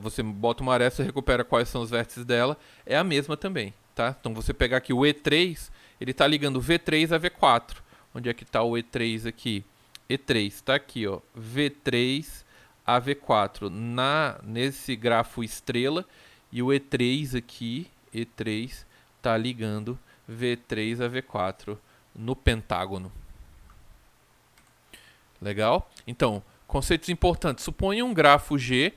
você bota uma aresta e recupera quais são os vértices dela, é a mesma também, tá? Então você pegar aqui o E3, ele está ligando V3 a V4. Onde é que está o E3 aqui? E3 está aqui, ó, V3 a V4 nesse grafo estrela, e o E3 aqui, E3, está ligando V3 a V4 no pentágono. Legal? Então, conceitos importantes. Suponha um grafo G,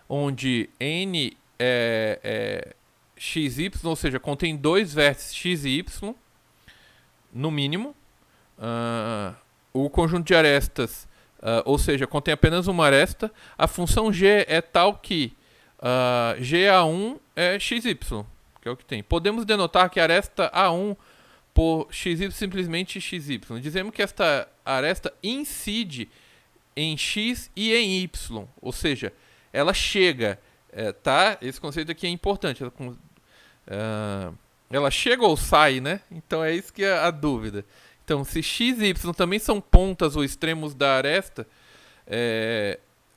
onde N é XY, ou seja, contém dois vértices X e Y, no mínimo. O conjunto de arestas, ou seja, contém apenas uma aresta. A função G é tal que GA1 é XY, que é o que tem. Podemos denotar que a aresta A1 por XY simplesmente XY. Dizemos que esta aresta incide em X e em Y, ou seja, ela chega, tá? Esse conceito aqui é importante. Ela chega ou sai, né? Então é isso que é a dúvida. Então, se X e Y também são pontas ou extremos da aresta,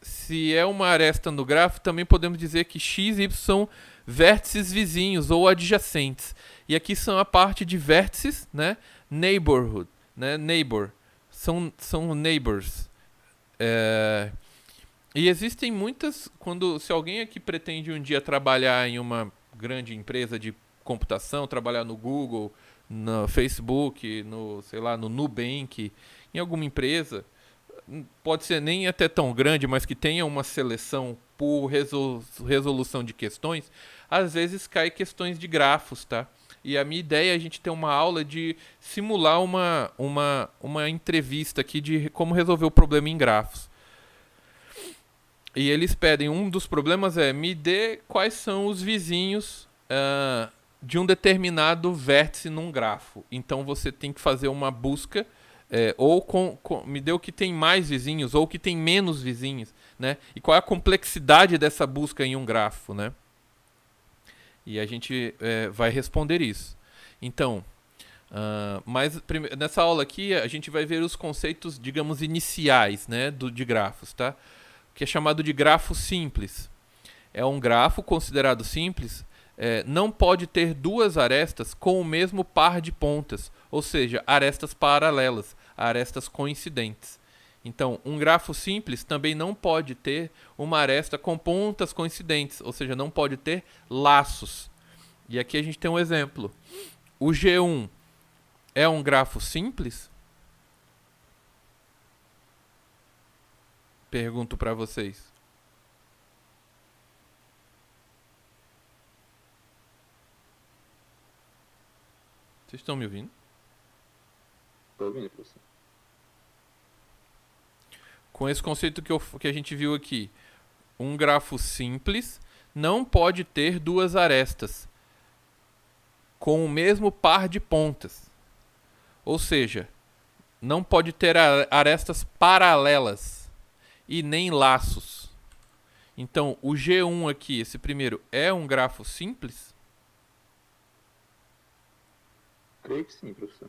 se é uma aresta no grafo, também podemos dizer que X e Y são vértices vizinhos ou adjacentes. E aqui são a parte de vértices, né? Neighborhood, né? Neighbor. São neighbors. E existem muitas... Se alguém aqui pretende um dia trabalhar em uma grande empresa de computação, trabalhar no Google, no Facebook, no Nubank, em alguma empresa, pode ser nem até tão grande, mas que tenha uma seleção por resolução de questões, às vezes cai questões de grafos, tá? E a minha ideia é a gente ter uma aula de simular uma entrevista aqui de como resolver o problema em grafos. E eles pedem, um dos problemas me dê quais são os vizinhos de um determinado vértice num grafo. Então você tem que fazer uma busca, me dê o que tem mais vizinhos ou o que tem menos vizinhos, né? E qual é a complexidade dessa busca em um grafo, né? E a gente vai responder isso. Então, mas nessa aula aqui a gente vai ver os conceitos, digamos, iniciais, né, de grafos, tá? Que é chamado de grafo simples. É um grafo considerado simples, não pode ter duas arestas com o mesmo par de pontas, ou seja, arestas paralelas, arestas coincidentes. Então, um grafo simples também não pode ter uma aresta com pontas coincidentes, ou seja, não pode ter laços. E aqui a gente tem um exemplo. O G1 é um grafo simples? Pergunto para vocês. Vocês estão me ouvindo? Estou ouvindo, professor. Com esse conceito que a gente viu aqui, um grafo simples não pode ter duas arestas com o mesmo par de pontas. Ou seja, não pode ter arestas paralelas e nem laços. Então, o G1 aqui, esse primeiro, é um grafo simples? Creio que sim, professor.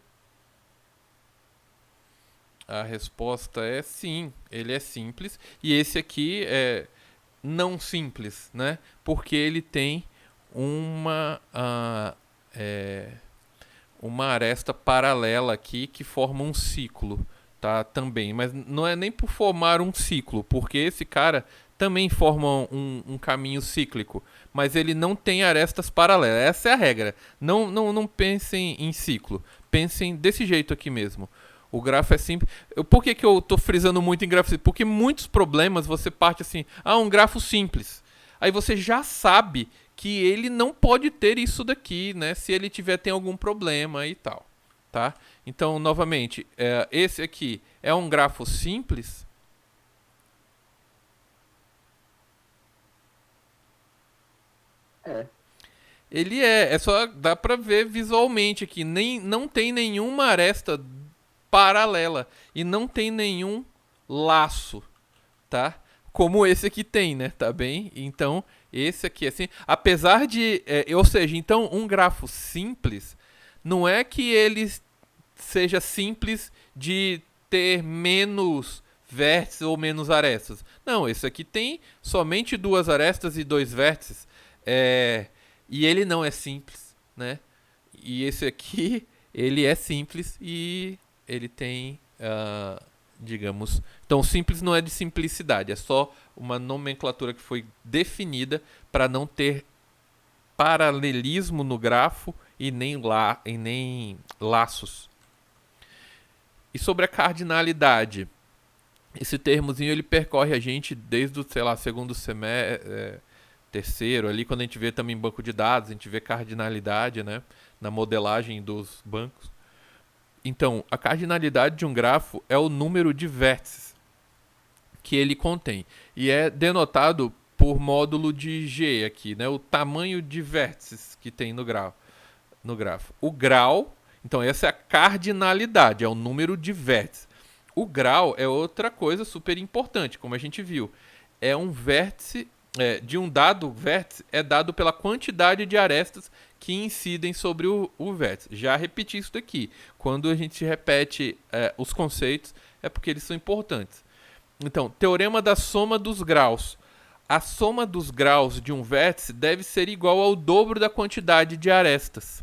A resposta é sim, ele é simples. E esse aqui é não simples, né? Porque ele tem uma aresta paralela aqui que forma um ciclo, tá? Também, mas não é nem por formar um ciclo, porque esse cara também forma um caminho cíclico, mas ele não tem arestas paralelas. Essa é a regra. Não pensem em ciclo, pensem desse jeito aqui mesmo. O grafo é simples. Por que eu estou frisando muito em grafo simples? Porque muitos problemas você parte assim, um grafo simples. Aí você já sabe que ele não pode ter isso daqui, né? Se ele tem algum problema e tal, tá? Então, novamente, esse aqui é um grafo simples? Ele só dá para ver visualmente aqui. Não tem nenhuma aresta paralela e não tem nenhum laço, tá? Como esse aqui tem, né? Tá bem? Então, esse aqui assim, apesar de, ou seja, então um grafo simples não é que ele seja simples de ter menos vértices ou menos arestas. Não, esse aqui tem somente 2 arestas e 2 vértices. E ele não é simples, né? E esse aqui, ele é simples e ele tem, digamos... Então, simples não é de simplicidade, é só uma nomenclatura que foi definida para não ter paralelismo no grafo e nem laços. E sobre a cardinalidade, esse termozinho ele percorre a gente desde o, sei lá, segundo semestre, terceiro, ali quando a gente vê também banco de dados, a gente vê cardinalidade, né, na modelagem dos bancos. Então, a cardinalidade de um grafo é o número de vértices que ele contém. E é denotado por módulo de G aqui, né, o tamanho de vértices que tem no grafo. O grau, então essa é a cardinalidade, é o número de vértices. O grau é outra coisa super importante, como a gente viu. É um vértice, de um dado vértice, é dado pela quantidade de arestas que incidem sobre o vértice. Já repeti isso aqui. Quando a gente repete os conceitos, é porque eles são importantes. Então, teorema da soma dos graus. A soma dos graus de um vértice deve ser igual ao dobro da quantidade de arestas.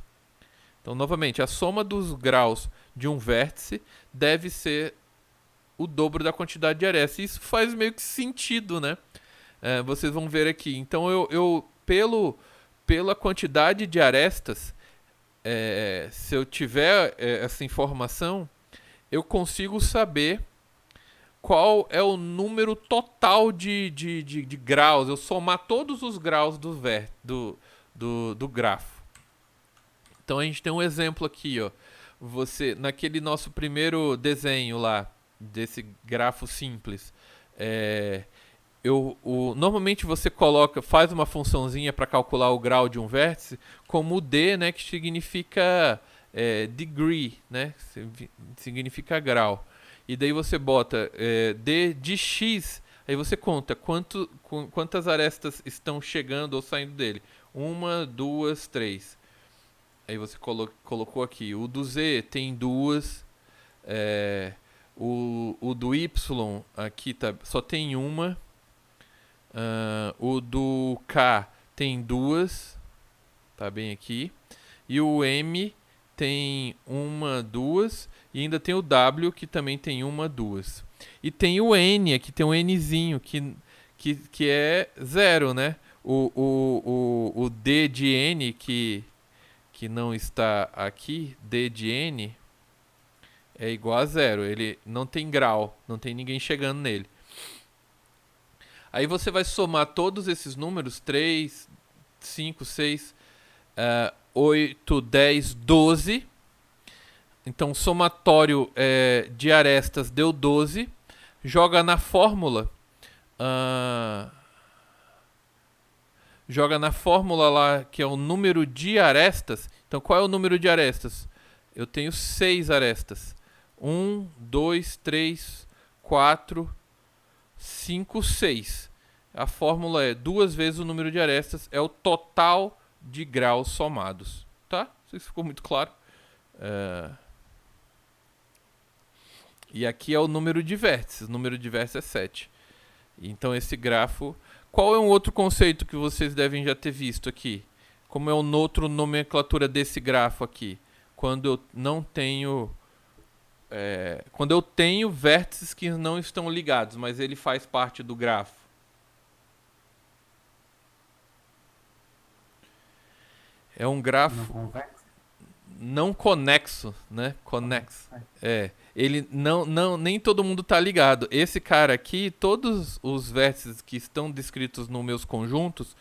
Então, novamente, a soma dos graus de um vértice deve ser o dobro da quantidade de arestas. Isso faz meio que sentido, né? Vocês vão ver aqui. Então, pela quantidade de arestas, se eu tiver essa informação, eu consigo saber qual é o número total de graus. Eu somar todos os graus do grafo. Então, a gente tem um exemplo aqui, ó. Naquele nosso primeiro desenho lá, desse grafo simples, normalmente você faz uma funçãozinha para calcular o grau de um vértice, como o D, né, que significa degree, né, significa grau. E daí você bota D de X, aí você conta quantas arestas estão chegando ou saindo dele. 1, 2, 3. Aí você colocou aqui. O do Z tem 2. O do Y aqui só tem 1. O do K tem 2. Tá bem aqui. E o M tem 1, 2. E ainda tem o W que também tem 1, 2. E tem o N, aqui tem um Nzinho que é 0, né? O D de N que não está aqui, D de N, é igual a 0. Ele não tem grau, não tem ninguém chegando nele. Aí você vai somar todos esses números, 3, 5, 6, 8, 10, 12. Então, o somatório de arestas deu 12. Joga na fórmula. Joga na fórmula lá, que é o número de arestas. Então, qual é o número de arestas? Eu tenho 6 arestas. 1, 2, 3, 4, 5, 6. A fórmula é 2 vezes o número de arestas, é o total de graus somados. Tá? Não sei se ficou muito claro. E aqui é o número de vértices. O número de vértices é 7. Então, esse grafo... Qual é um outro conceito que vocês devem já ter visto aqui? Como é uma outra nomenclatura desse grafo aqui? Quando eu não tenho... quando eu tenho vértices que não estão ligados, mas ele faz parte do grafo. É um grafo não conexo, né? Conexo. Ele nem todo mundo tá ligado. Esse cara aqui, todos os vértices que estão descritos nos meus conjuntos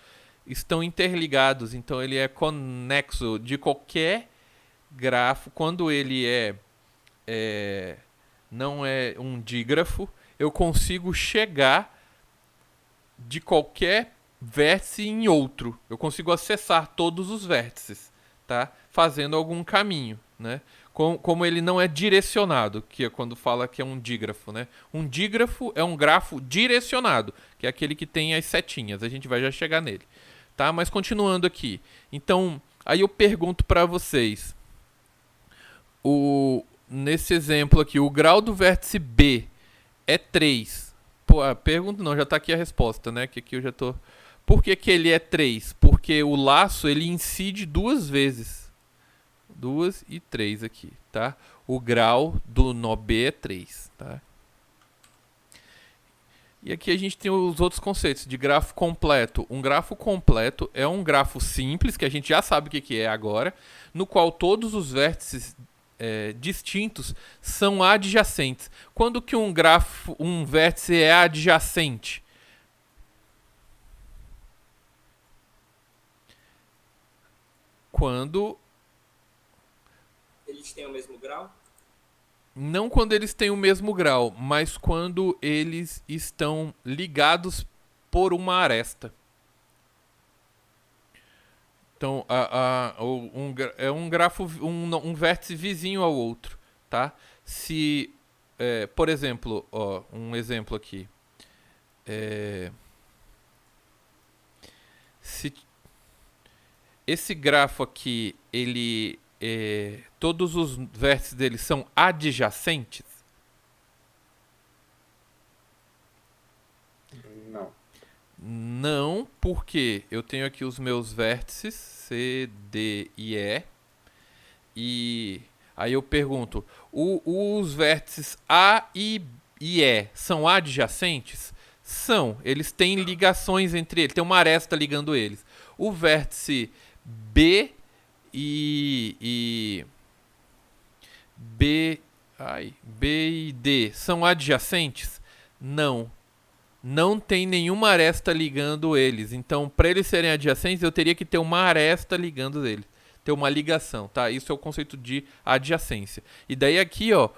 estão interligados. Então ele é conexo de qualquer grafo. Quando ele não é um dígrafo, eu consigo chegar de qualquer vértice em outro. Eu consigo acessar todos os vértices, tá? Fazendo algum caminho, né? Como ele não é direcionado, que é quando fala que é um dígrafo, né? Um dígrafo é um grafo direcionado, que é aquele que tem as setinhas. A gente vai já chegar nele, tá? Mas continuando aqui. Então, aí eu pergunto para vocês. Nesse exemplo aqui, o grau do vértice B é 3. Pô, a pergunta não, já tá aqui a resposta, né? Que aqui eu já tô... Por que que ele é 3? Porque o laço, ele incide 2 vezes. 2 e 3 aqui, tá? O grau do nó B é 3, tá? E aqui a gente tem os outros conceitos de grafo completo. Um grafo completo é um grafo simples, que a gente já sabe o que é agora, no qual todos os vértices distintos são adjacentes. Quando que um vértice é adjacente? Quando... Eles têm o mesmo grau? Não quando eles têm o mesmo grau, mas quando eles estão ligados por uma aresta. Então, é um grafo, um vértice vizinho ao outro, tá? Se, por exemplo, ó, um exemplo aqui. Se esse grafo aqui, ele, todos os vértices dele são adjacentes? Não. Não, porque eu tenho aqui os meus vértices C, D e E. E aí eu pergunto, os vértices A e E são adjacentes? São, eles têm ligações entre eles, tem uma aresta ligando eles. O vértice B e B e D são adjacentes? Não. Não tem nenhuma aresta ligando eles. Então, para eles serem adjacentes, eu teria que ter uma aresta ligando eles. Ter uma ligação, tá? Isso é o conceito de adjacência. E daí aqui, ó,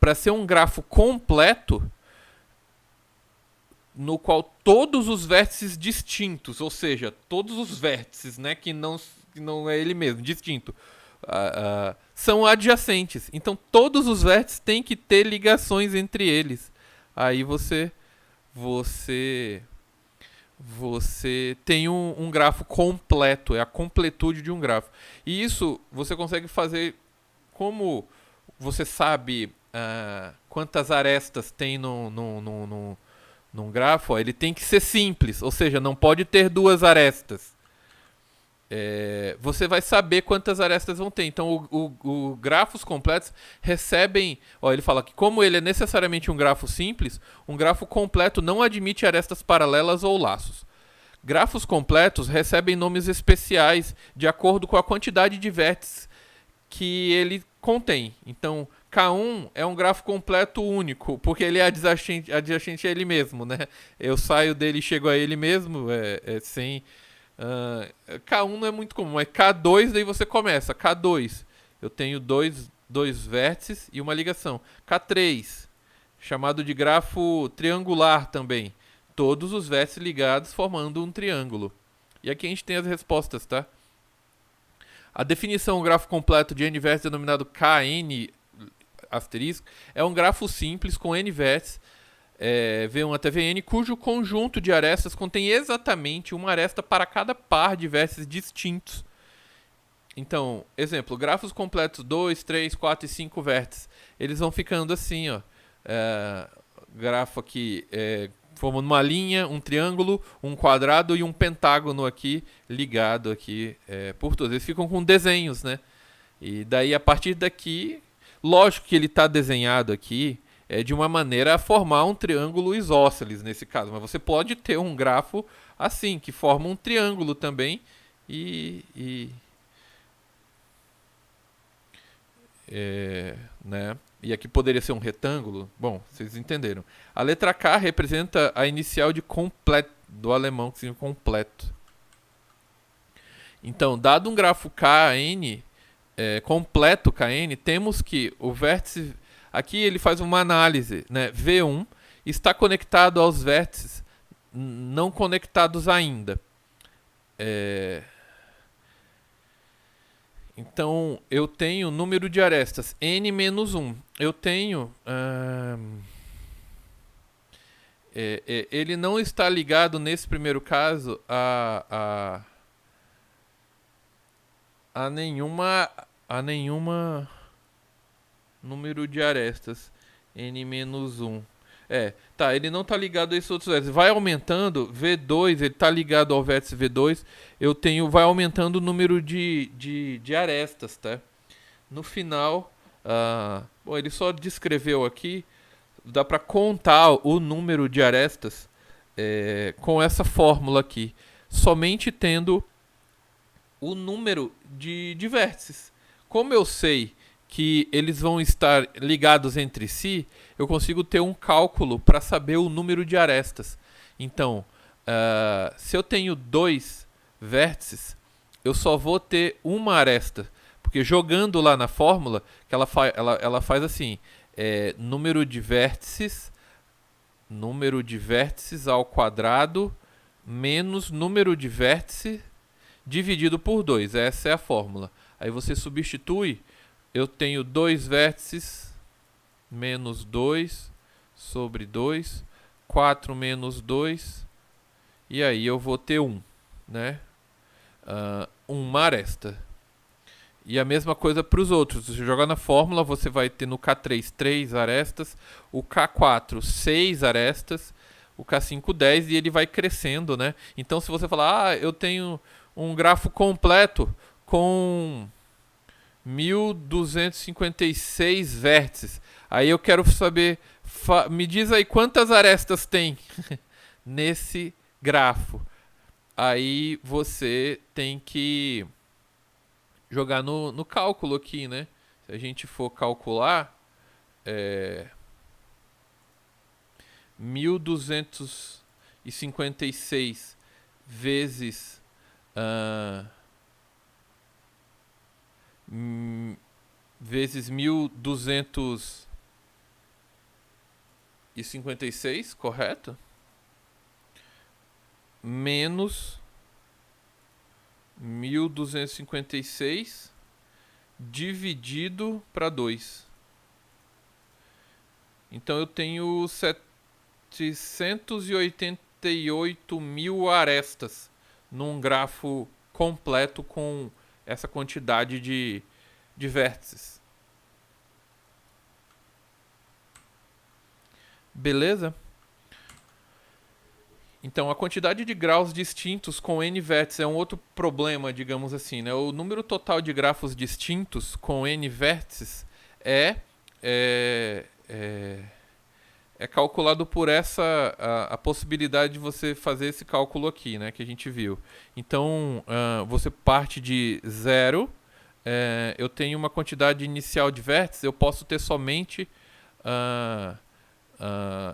para ser um grafo completo, no qual todos os vértices distintos, ou seja, todos os vértices, né, que não é ele mesmo, distinto, são adjacentes. Então, todos os vértices têm que ter ligações entre eles. Aí você tem um grafo completo, é a completude de um grafo. E isso você consegue fazer como você sabe quantas arestas tem num grafo. Ó, ele tem que ser simples, ou seja, não pode ter 2 arestas. Você vai saber quantas arestas vão ter. Então, o grafos completos recebem... Ó, ele fala que como ele é necessariamente um grafo simples, um grafo completo não admite arestas paralelas ou laços. Grafos completos recebem nomes especiais de acordo com a quantidade de vértices que ele contém. Então, K1 é um grafo completo único, porque ele é adjacente a ele mesmo, né? Eu saio dele e chego a ele mesmo, sem... K1 não é muito comum, é K2, daí você começa. K2, eu tenho dois vértices e uma ligação. K3, chamado de grafo triangular também. Todos os vértices ligados formando um triângulo. E aqui a gente tem as respostas, tá? A definição grafo completo de n vértices denominado Kn asterisco é um grafo simples com n vértices V1 até Vn, cujo conjunto de arestas contém exatamente uma aresta para cada par de vértices distintos. Então, exemplo, grafos completos 2, 3, 4 e 5 vértices. Eles vão ficando assim, ó. Grafo aqui formando uma linha, um triângulo, um quadrado e um pentágono aqui, ligado aqui por todos. Eles ficam com desenhos, né? E daí, a partir daqui, lógico que ele está desenhado aqui de uma maneira a formar um triângulo isósceles nesse caso. Mas você pode ter um grafo assim, que forma um triângulo também né? E aqui poderia ser um retângulo. Bom, vocês entenderam. A letra K representa a inicial de completo, do alemão, que significa completo. Então, dado um grafo Kn, completo Kn, temos que o vértice... Aqui ele faz uma análise, né? V1 está conectado aos vértices não conectados ainda. Então, eu tenho número de arestas n menos 1. Eu tenho... ele não está ligado, nesse primeiro caso, a nenhuma número de arestas n menos 1. Tá, ele não tá ligado a esses outros vértices. Vai aumentando, V2, ele tá ligado ao vértice V2, vai aumentando o número de arestas, tá? No final, bom, ele só descreveu aqui, dá para contar o número de arestas com essa fórmula aqui, somente tendo o número de vértices. Como eu sei que eles vão estar ligados entre si, eu consigo ter um cálculo para saber o número de arestas. Então, se eu tenho 2 vértices, eu só vou ter uma aresta. Porque jogando lá na fórmula, que ela faz assim, número de vértices ao quadrado menos número de vértices dividido por 2. Essa é a fórmula. Aí você substitui, eu tenho 2 vértices menos 2 sobre 2, 4 menos 2, e aí eu vou ter 1, né? Uma aresta. E a mesma coisa para os outros. Se você jogar na fórmula, você vai ter no K3 3 arestas, o K4 6 arestas, o K5 10, e ele vai crescendo, né? Então se você falar, eu tenho um grafo completo com 1256 vértices. Aí eu quero saber, me diz aí quantas arestas tem nesse grafo. Aí você tem que jogar no cálculo aqui, né? Se a gente for calcular, 1256 vezes vezes 1256, correto? Menos 1256 dividido para 2. Então eu tenho 788 mil arestas num grafo completo com essa quantidade de vértices. Beleza? Então, a quantidade de graus distintos com N vértices é um outro problema, digamos assim, né? O número total de grafos distintos com N vértices é calculado por a possibilidade de você fazer esse cálculo aqui, né? Que a gente viu. Então, você parte de 0, eu tenho uma quantidade inicial de vértices, eu posso ter somente...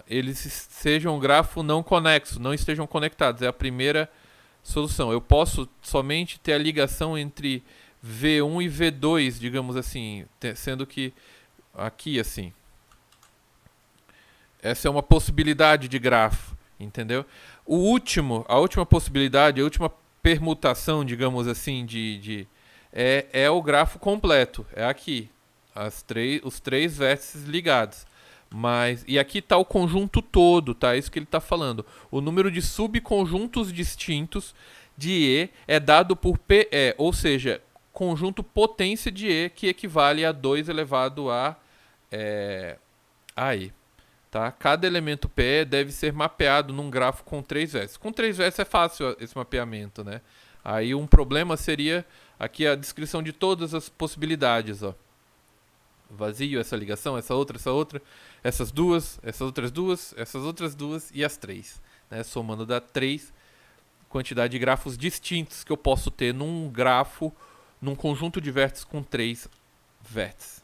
eles sejam um grafo não conexo, não estejam conectados. É a primeira solução. Eu posso somente ter a ligação entre V1 e V2, digamos assim, sendo que aqui assim. Essa é uma possibilidade de grafo, entendeu? A última possibilidade, a última permutação, digamos assim, é o grafo completo. É aqui, os 3 vértices ligados. E aqui está o conjunto todo, tá? É isso que ele está falando. O número de subconjuntos distintos de E é dado por PE, ou seja, conjunto potência de E, que equivale a 2 elevado a E. Tá? Cada elemento PE deve ser mapeado num grafo com 3 vértices. Com 3 vértices é fácil esse mapeamento, né? Aí um problema seria aqui a descrição de todas as possibilidades, ó. Vazio, essa ligação, essa outra, essas duas, essas outras duas, essas outras duas e as 3. Né? Somando dá 3 quantidade de grafos distintos que eu posso ter num grafo, num conjunto de vértices com 3 vértices.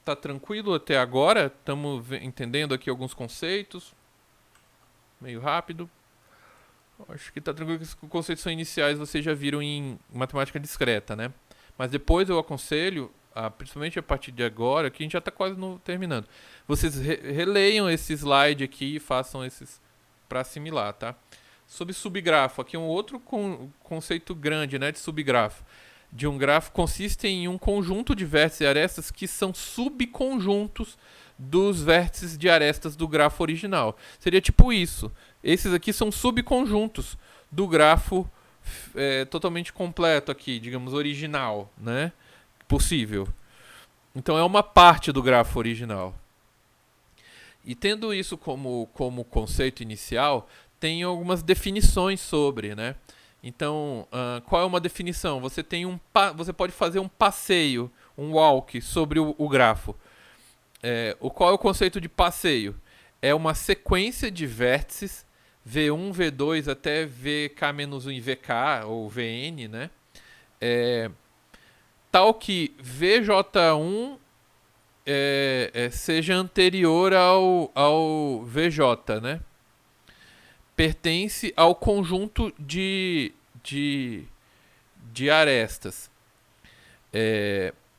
Tá tranquilo até agora? Estamos entendendo aqui alguns conceitos. Meio rápido. Acho que tá tranquilo que os conceitos são iniciais, vocês já viram em matemática discreta, né? Mas depois eu aconselho, principalmente a partir de agora, que a gente já está quase terminando, vocês releiam esse slide aqui e façam esses para assimilar, tá? Sobre subgrafo, aqui é um outro conceito grande, né, de subgrafo. De um grafo consiste em um conjunto de vértices e arestas que são subconjuntos dos vértices de arestas do grafo original. Seria tipo isso. Esses aqui são subconjuntos do grafo totalmente completo aqui, digamos, original, né? Possível. Então é uma parte do grafo original. E tendo isso como conceito inicial, tem algumas definições sobre, né? Então, qual é uma definição? Você pode fazer um passeio, um walk sobre o grafo. Qual é o conceito de passeio? É uma sequência de vértices V1, V2 até VK-1 em VK ou VN, né? Tal que VJ1 seja anterior ao VJ, né? Pertence ao conjunto de arestas.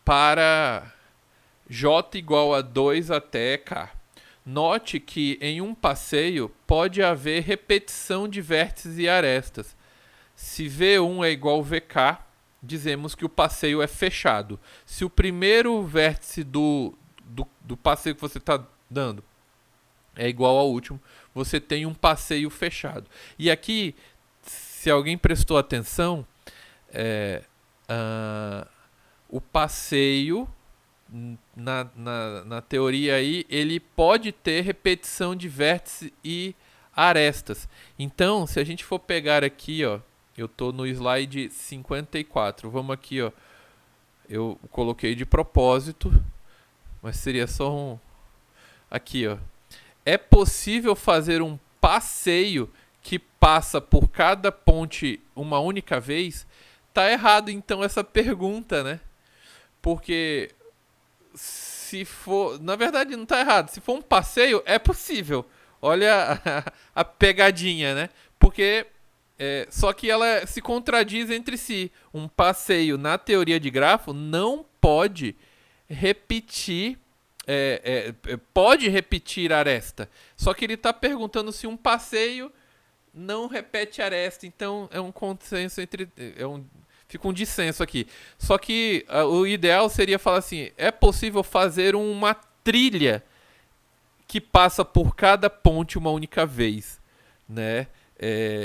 Para J igual a 2 até K. Note que em um passeio pode haver repetição de vértices e arestas. Se V1 é igual a VK, dizemos que o passeio é fechado. Se o primeiro vértice do passeio que você está dando é igual ao último, você tem um passeio fechado. E aqui, se alguém prestou atenção, o passeio, na teoria aí, ele pode ter repetição de vértices e arestas. Então, se a gente for pegar aqui, ó, eu estou no slide 54. Vamos aqui, ó. Eu coloquei de propósito, mas seria só um... Aqui, ó. É possível fazer um passeio que passa por cada ponte uma única vez? Tá errado, então, essa pergunta, né? Porque se for... Na verdade, não tá errado. Se for um passeio, é possível. Olha a pegadinha, né? Porque... só que ela se contradiz entre si. Um passeio, na teoria de grafo, não pode repetir... pode repetir aresta. Só que ele está perguntando se um passeio não repete aresta. Então, é um consenso entre... fica um dissenso aqui. Só que o ideal seria falar assim, é possível fazer uma trilha que passa por cada ponte uma única vez, né?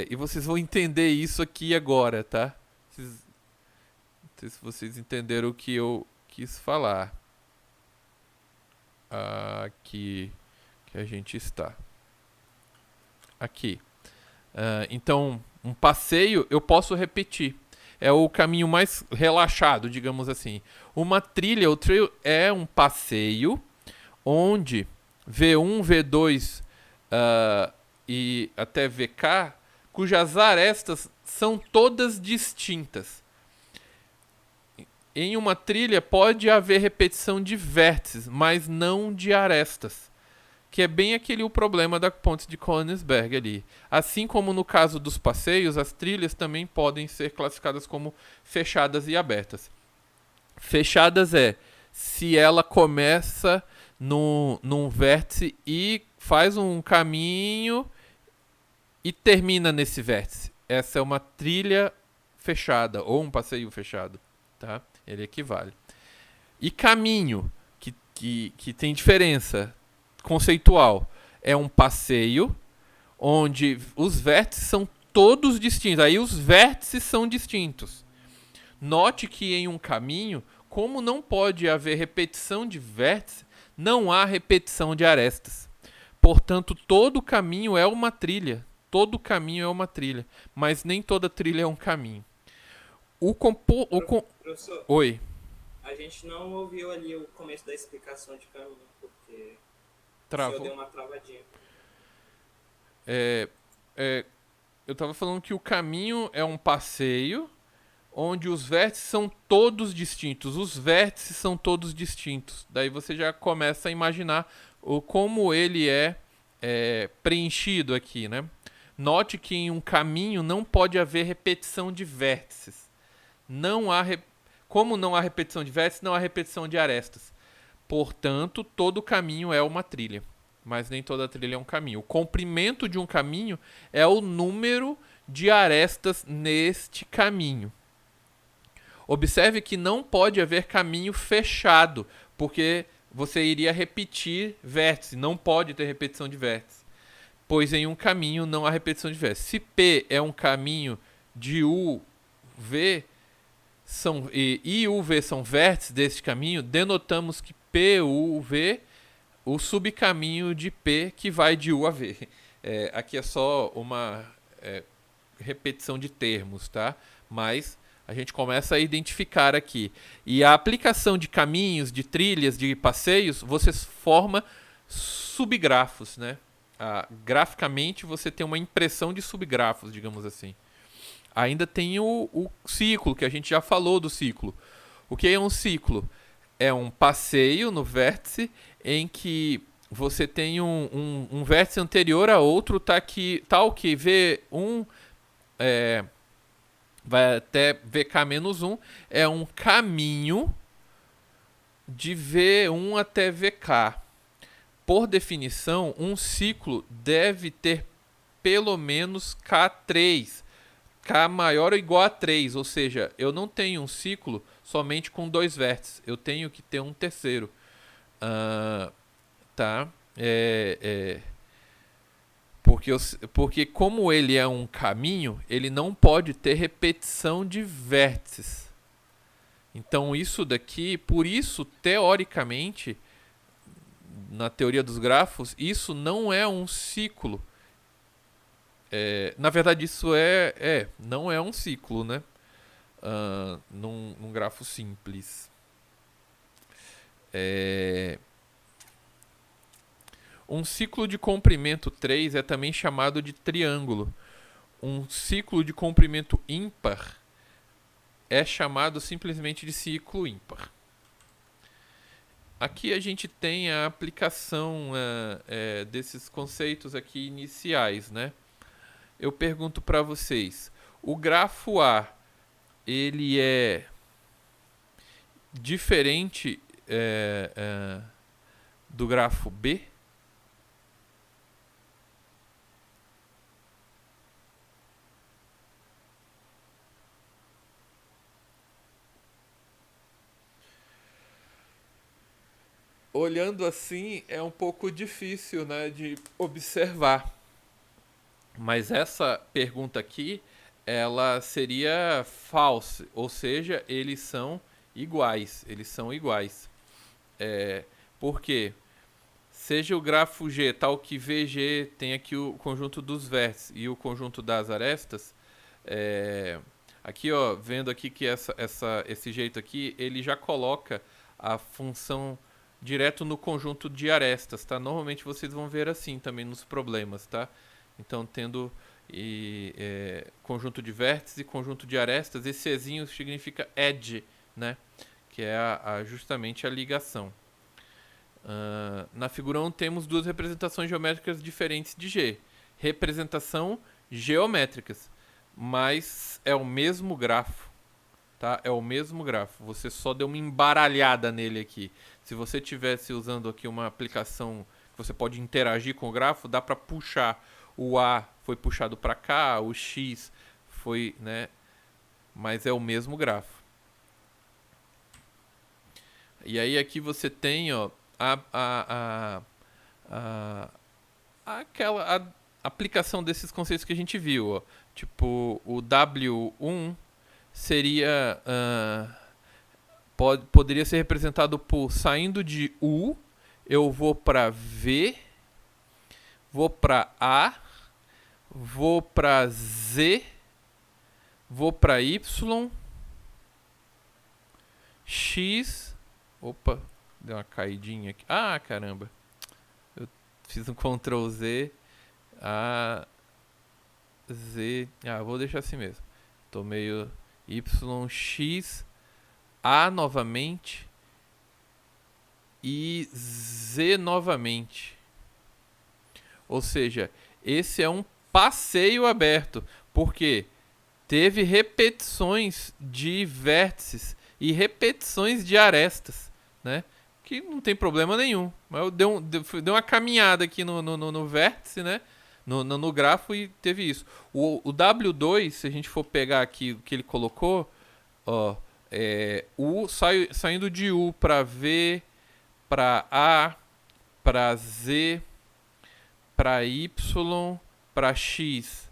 E vocês vão entender isso aqui agora, tá? Não sei se vocês entenderam o que eu quis falar. Aqui que a gente está. Aqui. Então, um passeio eu posso repetir. É o caminho mais relaxado, digamos assim. Uma trilha, o trail, é um passeio onde V1, V2 e até VK, cujas arestas são todas distintas. Em uma trilha pode haver repetição de vértices, mas não de arestas, que é bem o problema da ponte de Königsberg ali. Assim como no caso dos passeios, as trilhas também podem ser classificadas como fechadas e abertas. Fechadas se ela começa num vértice e faz um caminho e termina nesse vértice. Essa é uma trilha fechada ou um passeio fechado, tá? Ele equivale. E caminho, que tem diferença conceitual, é um passeio onde os vértices são todos distintos. Aí os vértices são distintos. Note que em um caminho, como não pode haver repetição de vértices, não há repetição de arestas. Portanto, todo caminho é uma trilha. Todo caminho é uma trilha. Mas nem toda trilha é um caminho. Professor, Oi. a gente não ouviu ali o começo da explicação de caminho, porque Travou. o senhor deu uma travadinha. Eu estava falando que o caminho é um passeio onde os vértices são todos distintos. Os vértices são todos distintos. Daí você já começa a imaginar como ele é preenchido aqui, né? Note que em um caminho não pode haver repetição de vértices. Como não há repetição de vértices, não há repetição de arestas. Portanto, todo caminho é uma trilha. Mas nem toda trilha é um caminho. O comprimento de um caminho é o número de arestas neste caminho. Observe que não pode haver caminho fechado, porque você iria repetir vértice. Não pode ter repetição de vértice, pois em um caminho não há repetição de vértice. Se P é um caminho de U, V, I e U, V são vértices deste caminho, denotamos que P, U, V, o subcaminho de P que vai de U a V. Aqui é só uma repetição de termos, tá? Mas a gente começa a identificar aqui. E a aplicação de caminhos, de trilhas, de passeios, você forma subgrafos, né? Graficamente você tem uma impressão de subgrafos, digamos assim. Ainda tem o ciclo, que a gente já falou do ciclo. O que é um ciclo? É um passeio no vértice em que você tem um vértice anterior a outro, tal que V1 vai até VK-1, é um caminho de V1 até VK. Por definição, um ciclo deve ter pelo menos K3, K maior ou igual a 3, ou seja, eu não tenho um ciclo somente com 2 vértices, eu tenho que ter um terceiro. Tá? Porque como ele é um caminho, ele não pode ter repetição de vértices. Então isso daqui, por isso, teoricamente, na teoria dos grafos, isso não é um ciclo. Na verdade, isso não é um ciclo, né? Num grafo simples. Um ciclo de comprimento 3 é também chamado de triângulo. Um ciclo de comprimento ímpar é chamado simplesmente de ciclo ímpar. Aqui a gente tem a aplicação desses conceitos aqui iniciais, né? Eu pergunto para vocês, o grafo A, ele é diferente do grafo B? Olhando assim, é um pouco difícil, né, de observar. Mas essa pergunta aqui, ela seria falsa, ou seja, eles são iguais. Por quê? Seja o grafo G tal que VG tem aqui o conjunto dos vértices e o conjunto das arestas, aqui, ó, vendo aqui que esse jeito aqui, ele já coloca a função direto no conjunto de arestas, tá? Normalmente vocês vão ver assim também nos problemas, tá? Então, tendo conjunto de vértices e conjunto de arestas, esse Ezinho significa edge, né? Que é justamente a ligação. Na figura 1 temos duas representações geométricas diferentes de G. Representação geométricas, mas é o mesmo grafo, tá? É o mesmo grafo. Você só deu uma embaralhada nele aqui. Se você tivesse usando aqui uma aplicação que você pode interagir com o grafo, dá para puxar. O A foi puxado para cá, o X foi, né? Mas é o mesmo grafo. E aí aqui você tem, ó, aquela aplicação desses conceitos que a gente viu, ó. Tipo, o W1 seria poderia ser representado por saindo de U, eu vou para V, vou para A, vou para Z, vou para Y, X, opa, deu uma caidinha aqui. Ah, caramba. Eu fiz um Ctrl Z, A, Z, vou deixar assim mesmo. Tô meio Y, X, A novamente e Z novamente. Ou seja, esse é um passeio aberto, porque teve repetições de vértices e repetições de arestas, né? Que não tem problema nenhum. Mas eu dei uma caminhada aqui no vértice, né? No grafo e teve isso. O W2, se a gente for pegar aqui o que ele colocou, ó, saindo de U para V, para A, para Z, para Y, para X,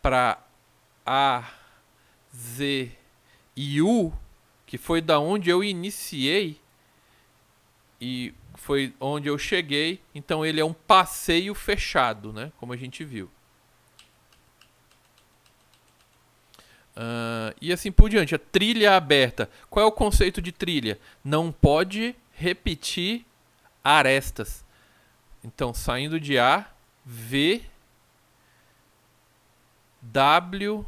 para A, Z e U, que foi da onde eu iniciei, e foi onde eu cheguei. Então ele é um passeio fechado, né? Como a gente viu. E assim por diante. A trilha aberta. Qual é o conceito de trilha? Não pode repetir arestas. Então, saindo de A, V, W,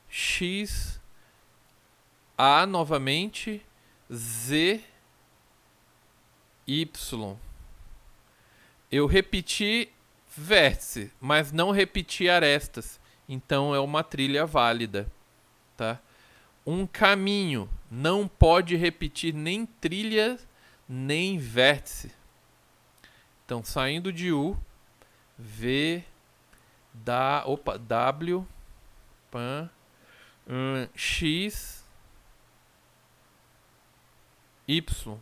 X, A novamente, Z, Y. Eu repeti vértice, mas não repeti arestas. Então é uma trilha válida, tá? Um caminho não pode repetir nem trilha nem vértice. Então saindo de U, V, W, X, Y.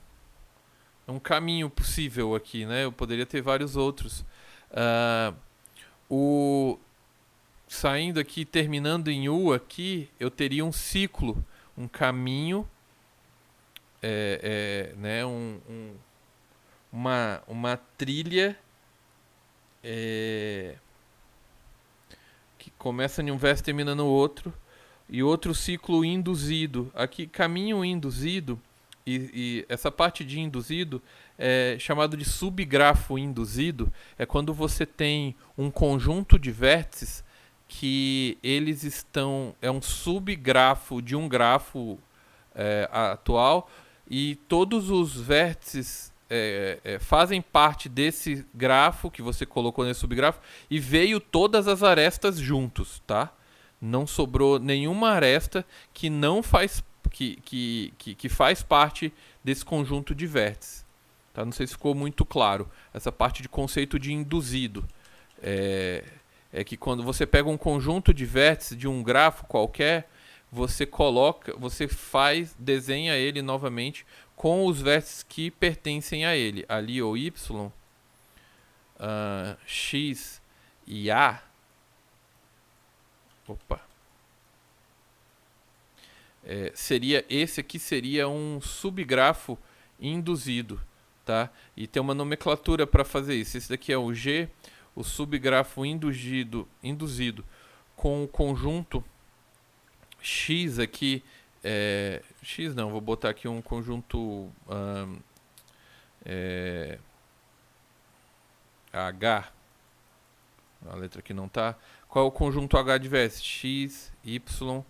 É um caminho possível aqui, né? Eu poderia ter vários outros. Saindo aqui, terminando em U aqui, eu teria um ciclo, um caminho, né? Uma trilha que começa em um verso e termina no outro, e outro ciclo induzido. Aqui, caminho induzido, e essa parte de induzido é chamado de subgrafo induzido, é quando você tem um conjunto de vértices que eles estão... é um subgrafo de um grafo atual, e todos os vértices fazem parte desse grafo que você colocou nesse subgrafo, e veio todas as arestas juntos, tá? Não sobrou nenhuma aresta que não faz que faz parte desse conjunto de vértices, tá? Não sei se ficou muito claro essa parte de conceito de induzido. É que quando você pega um conjunto de vértices de um grafo qualquer, você desenha ele novamente com os vértices que pertencem a ele, ali ou Y, X e A. Esse aqui seria um subgrafo induzido, tá? E tem uma nomenclatura para fazer isso. Esse daqui é o G, o subgrafo induzido com o conjunto X aqui. X não, vou botar aqui um conjunto H. A letra aqui não tá. Qual é o conjunto H de vértices? X, Y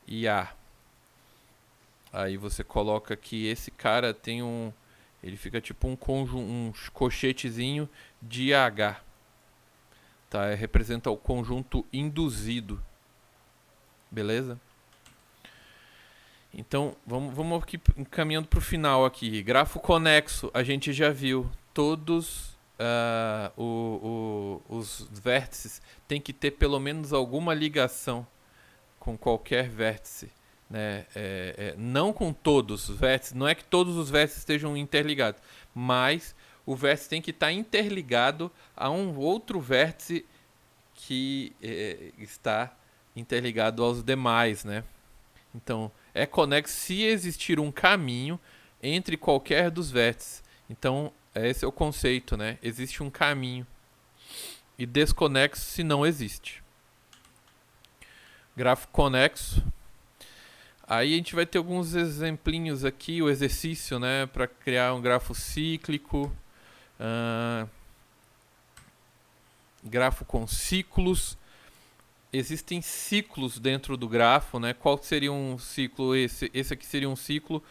e A. Aí você coloca que esse cara tem ele fica tipo um cochetezinho de H. Tá? Representa o conjunto induzido. Beleza? Então, vamos aqui caminhando para o final aqui. Grafo conexo, a gente já viu. Todos os vértices têm que ter pelo menos alguma ligação com qualquer vértice, né? Não com todos os vértices, não é que todos os vértices estejam interligados, mas o vértice tem que estar interligado a um outro vértice que está interligado aos demais, né? Então, é conexo se existir um caminho entre qualquer dos vértices. Então, esse é o conceito, né? Existe um caminho. E desconexo se não existe. Grafo conexo. Aí a gente vai ter alguns exemplinhos aqui, o exercício, né? Para criar um grafo cíclico. Grafo com ciclos. Existem ciclos dentro do grafo, né? Qual seria um ciclo? Esse aqui seria um ciclo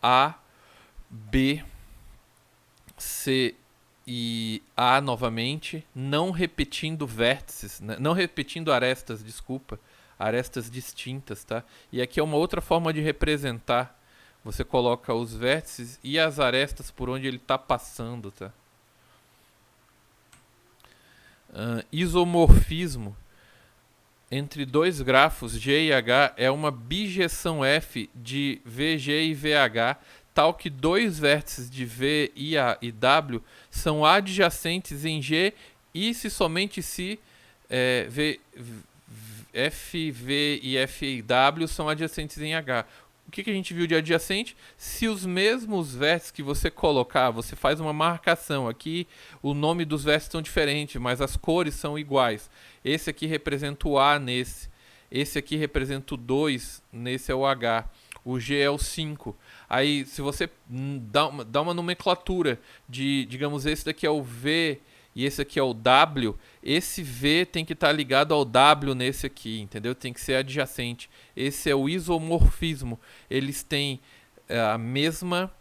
A, B, C e A novamente, não repetindo vértices, né? Não repetindo arestas, desculpa, arestas distintas, tá? E aqui é uma outra forma de representar. Você coloca os vértices e as arestas por onde ele está passando, tá? Isomorfismo entre dois grafos G e H é uma bijeção F de VG e VH, tal que dois vértices de V e W são adjacentes em G e se somente se F, V e F e W são adjacentes em H. O que a gente viu de adjacente? Se os mesmos vértices que você colocar, você faz uma marcação. Aqui o nome dos vértices são diferentes, mas as cores são iguais. Esse aqui representa o A nesse. Esse aqui representa o 2, nesse é o H. O G é o 5. Aí, se você dá uma nomenclatura de, digamos, esse daqui é o V e esse aqui é o W, esse V tem que estar ligado ao W nesse aqui, entendeu? Tem que ser adjacente. Esse é o isomorfismo. Eles têm a mesma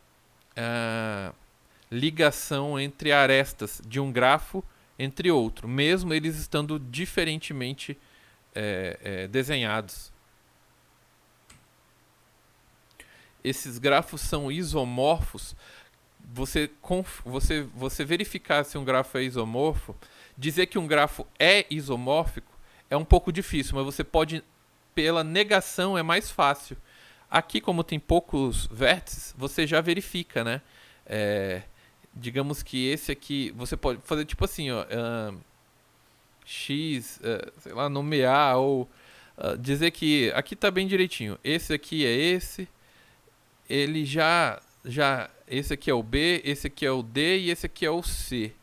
ligação entre arestas de um grafo entre outro, mesmo eles estando diferentemente desenhados. Esses grafos são isomorfos. Você verificar se um grafo é isomorfo, dizer que um grafo é isomórfico é um pouco difícil, mas você pode, pela negação, é mais fácil. Aqui, como tem poucos vértices, você já verifica, né? Digamos que esse aqui, você pode fazer tipo assim, ó, x, sei lá, nomear ou dizer que aqui está bem direitinho. Esse aqui é esse, ele esse aqui é o B, esse aqui é o D e esse aqui é o C.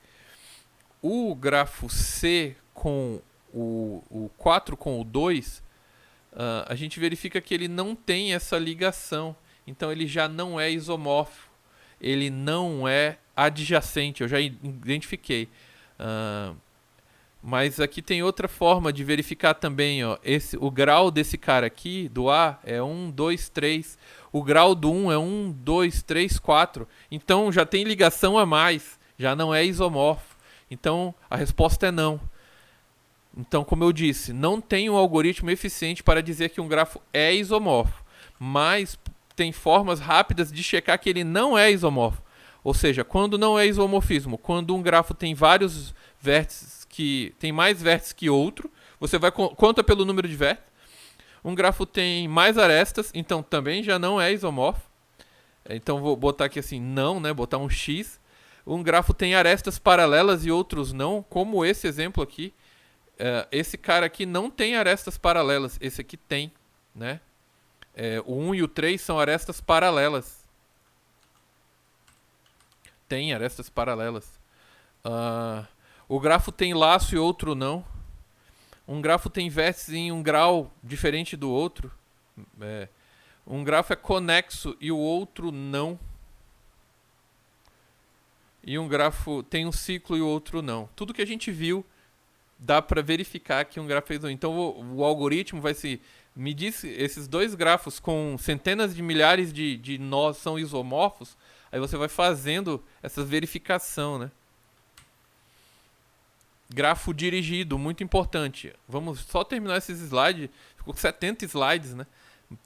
O grafo C com o 4 com o 2, a gente verifica que ele não tem essa ligação. Então ele já não é isomórfico. Ele não é adjacente, eu já identifiquei. Mas aqui tem outra forma de verificar também, ó. O grau desse cara aqui, do A, é 1, 2, 3. O grau do 1 é 1, 2, 3, 4. Então já tem ligação a mais. Já não é isomorfo. Então a resposta é não. Então, como eu disse, não tem um algoritmo eficiente para dizer que um grafo é isomorfo. Mas tem formas rápidas de checar que ele não é isomorfo. Ou seja, quando não é isomorfismo, quando um grafo tem vários vértices, que tem mais vértices que outro, você conta pelo número de vértices. Um grafo tem mais arestas, então também já não é isomorfo. Então vou botar aqui assim, não, né? Botar um X. Um grafo tem arestas paralelas e outros não, como esse exemplo aqui. Esse cara aqui não tem arestas paralelas, esse aqui tem, né? O 1 e o 3 são arestas paralelas. Tem arestas paralelas. O grafo tem laço e outro não. Um grafo tem vértices em um grau diferente do outro. Um grafo é conexo e o outro não. E um grafo tem um ciclo e o outro não. Tudo que a gente viu dá para verificar que um grafo é isomórfico. Então o algoritmo vai se medir esses dois grafos com centenas de milhares de nós são isomorfos. Aí você vai fazendo essa verificação, né? Grafo dirigido, muito importante. Vamos só terminar esses slides. Ficou 70 slides, né?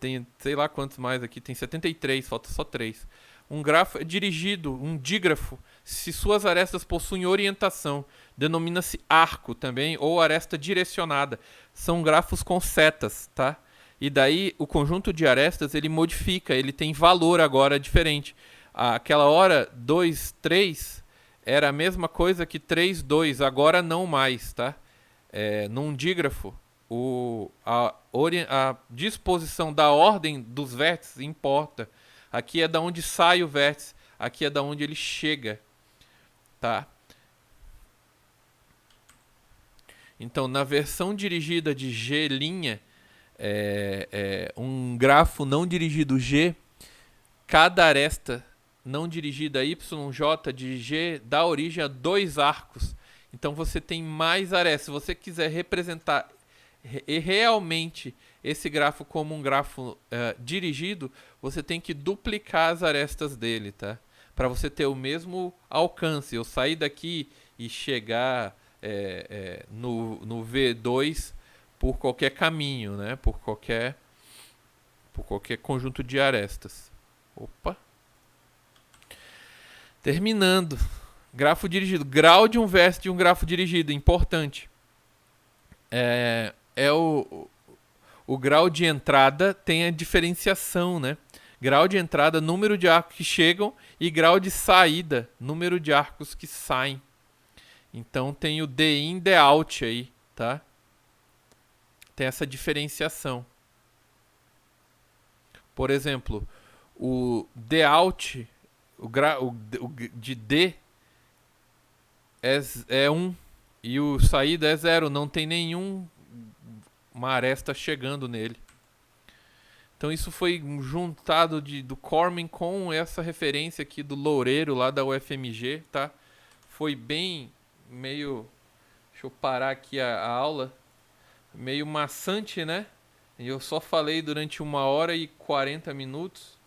Tem sei lá quantos mais aqui. Tem 73, falta só 3. Um grafo é dirigido, um dígrafo, se suas arestas possuem orientação. Denomina-se arco também, ou aresta direcionada. São grafos com setas, tá? E daí o conjunto de arestas ele modifica, ele tem valor agora diferente. Aquela hora 2, 3... era a mesma coisa que 3, 2, agora não mais, tá? Num dígrafo, a disposição da ordem dos vértices importa. Aqui é da onde sai o vértice, aqui é da onde ele chega, tá? Então, na versão dirigida de G', um grafo não dirigido G, cada aresta não dirigida YJ de G dá origem a 2 arcos. Então você tem mais arestas. Se você quiser representar realmente esse grafo como um grafo dirigido, você tem que duplicar as arestas dele, tá? Para você ter o mesmo alcance. Eu sair daqui e chegar no V2 por qualquer caminho, né? Por qualquer conjunto de arestas. Opa! Terminando. Grafo dirigido. Grau de um vértice de um grafo dirigido. Importante. O grau de entrada tem a diferenciação, né? Grau de entrada, número de arcos que chegam, e grau de saída, número de arcos que saem. Então tem o D-in, D-out aí, tá? Tem essa diferenciação. Por exemplo, o D out, de D é 1 e o saída é 0. Não tem nenhuma aresta chegando nele. Então isso foi juntado do Cormen com essa referência aqui do Loureiro lá da UFMG, tá? Foi bem meio... Deixa eu parar aqui a aula. Meio maçante, né? E eu só falei durante 1h e 40 minutos.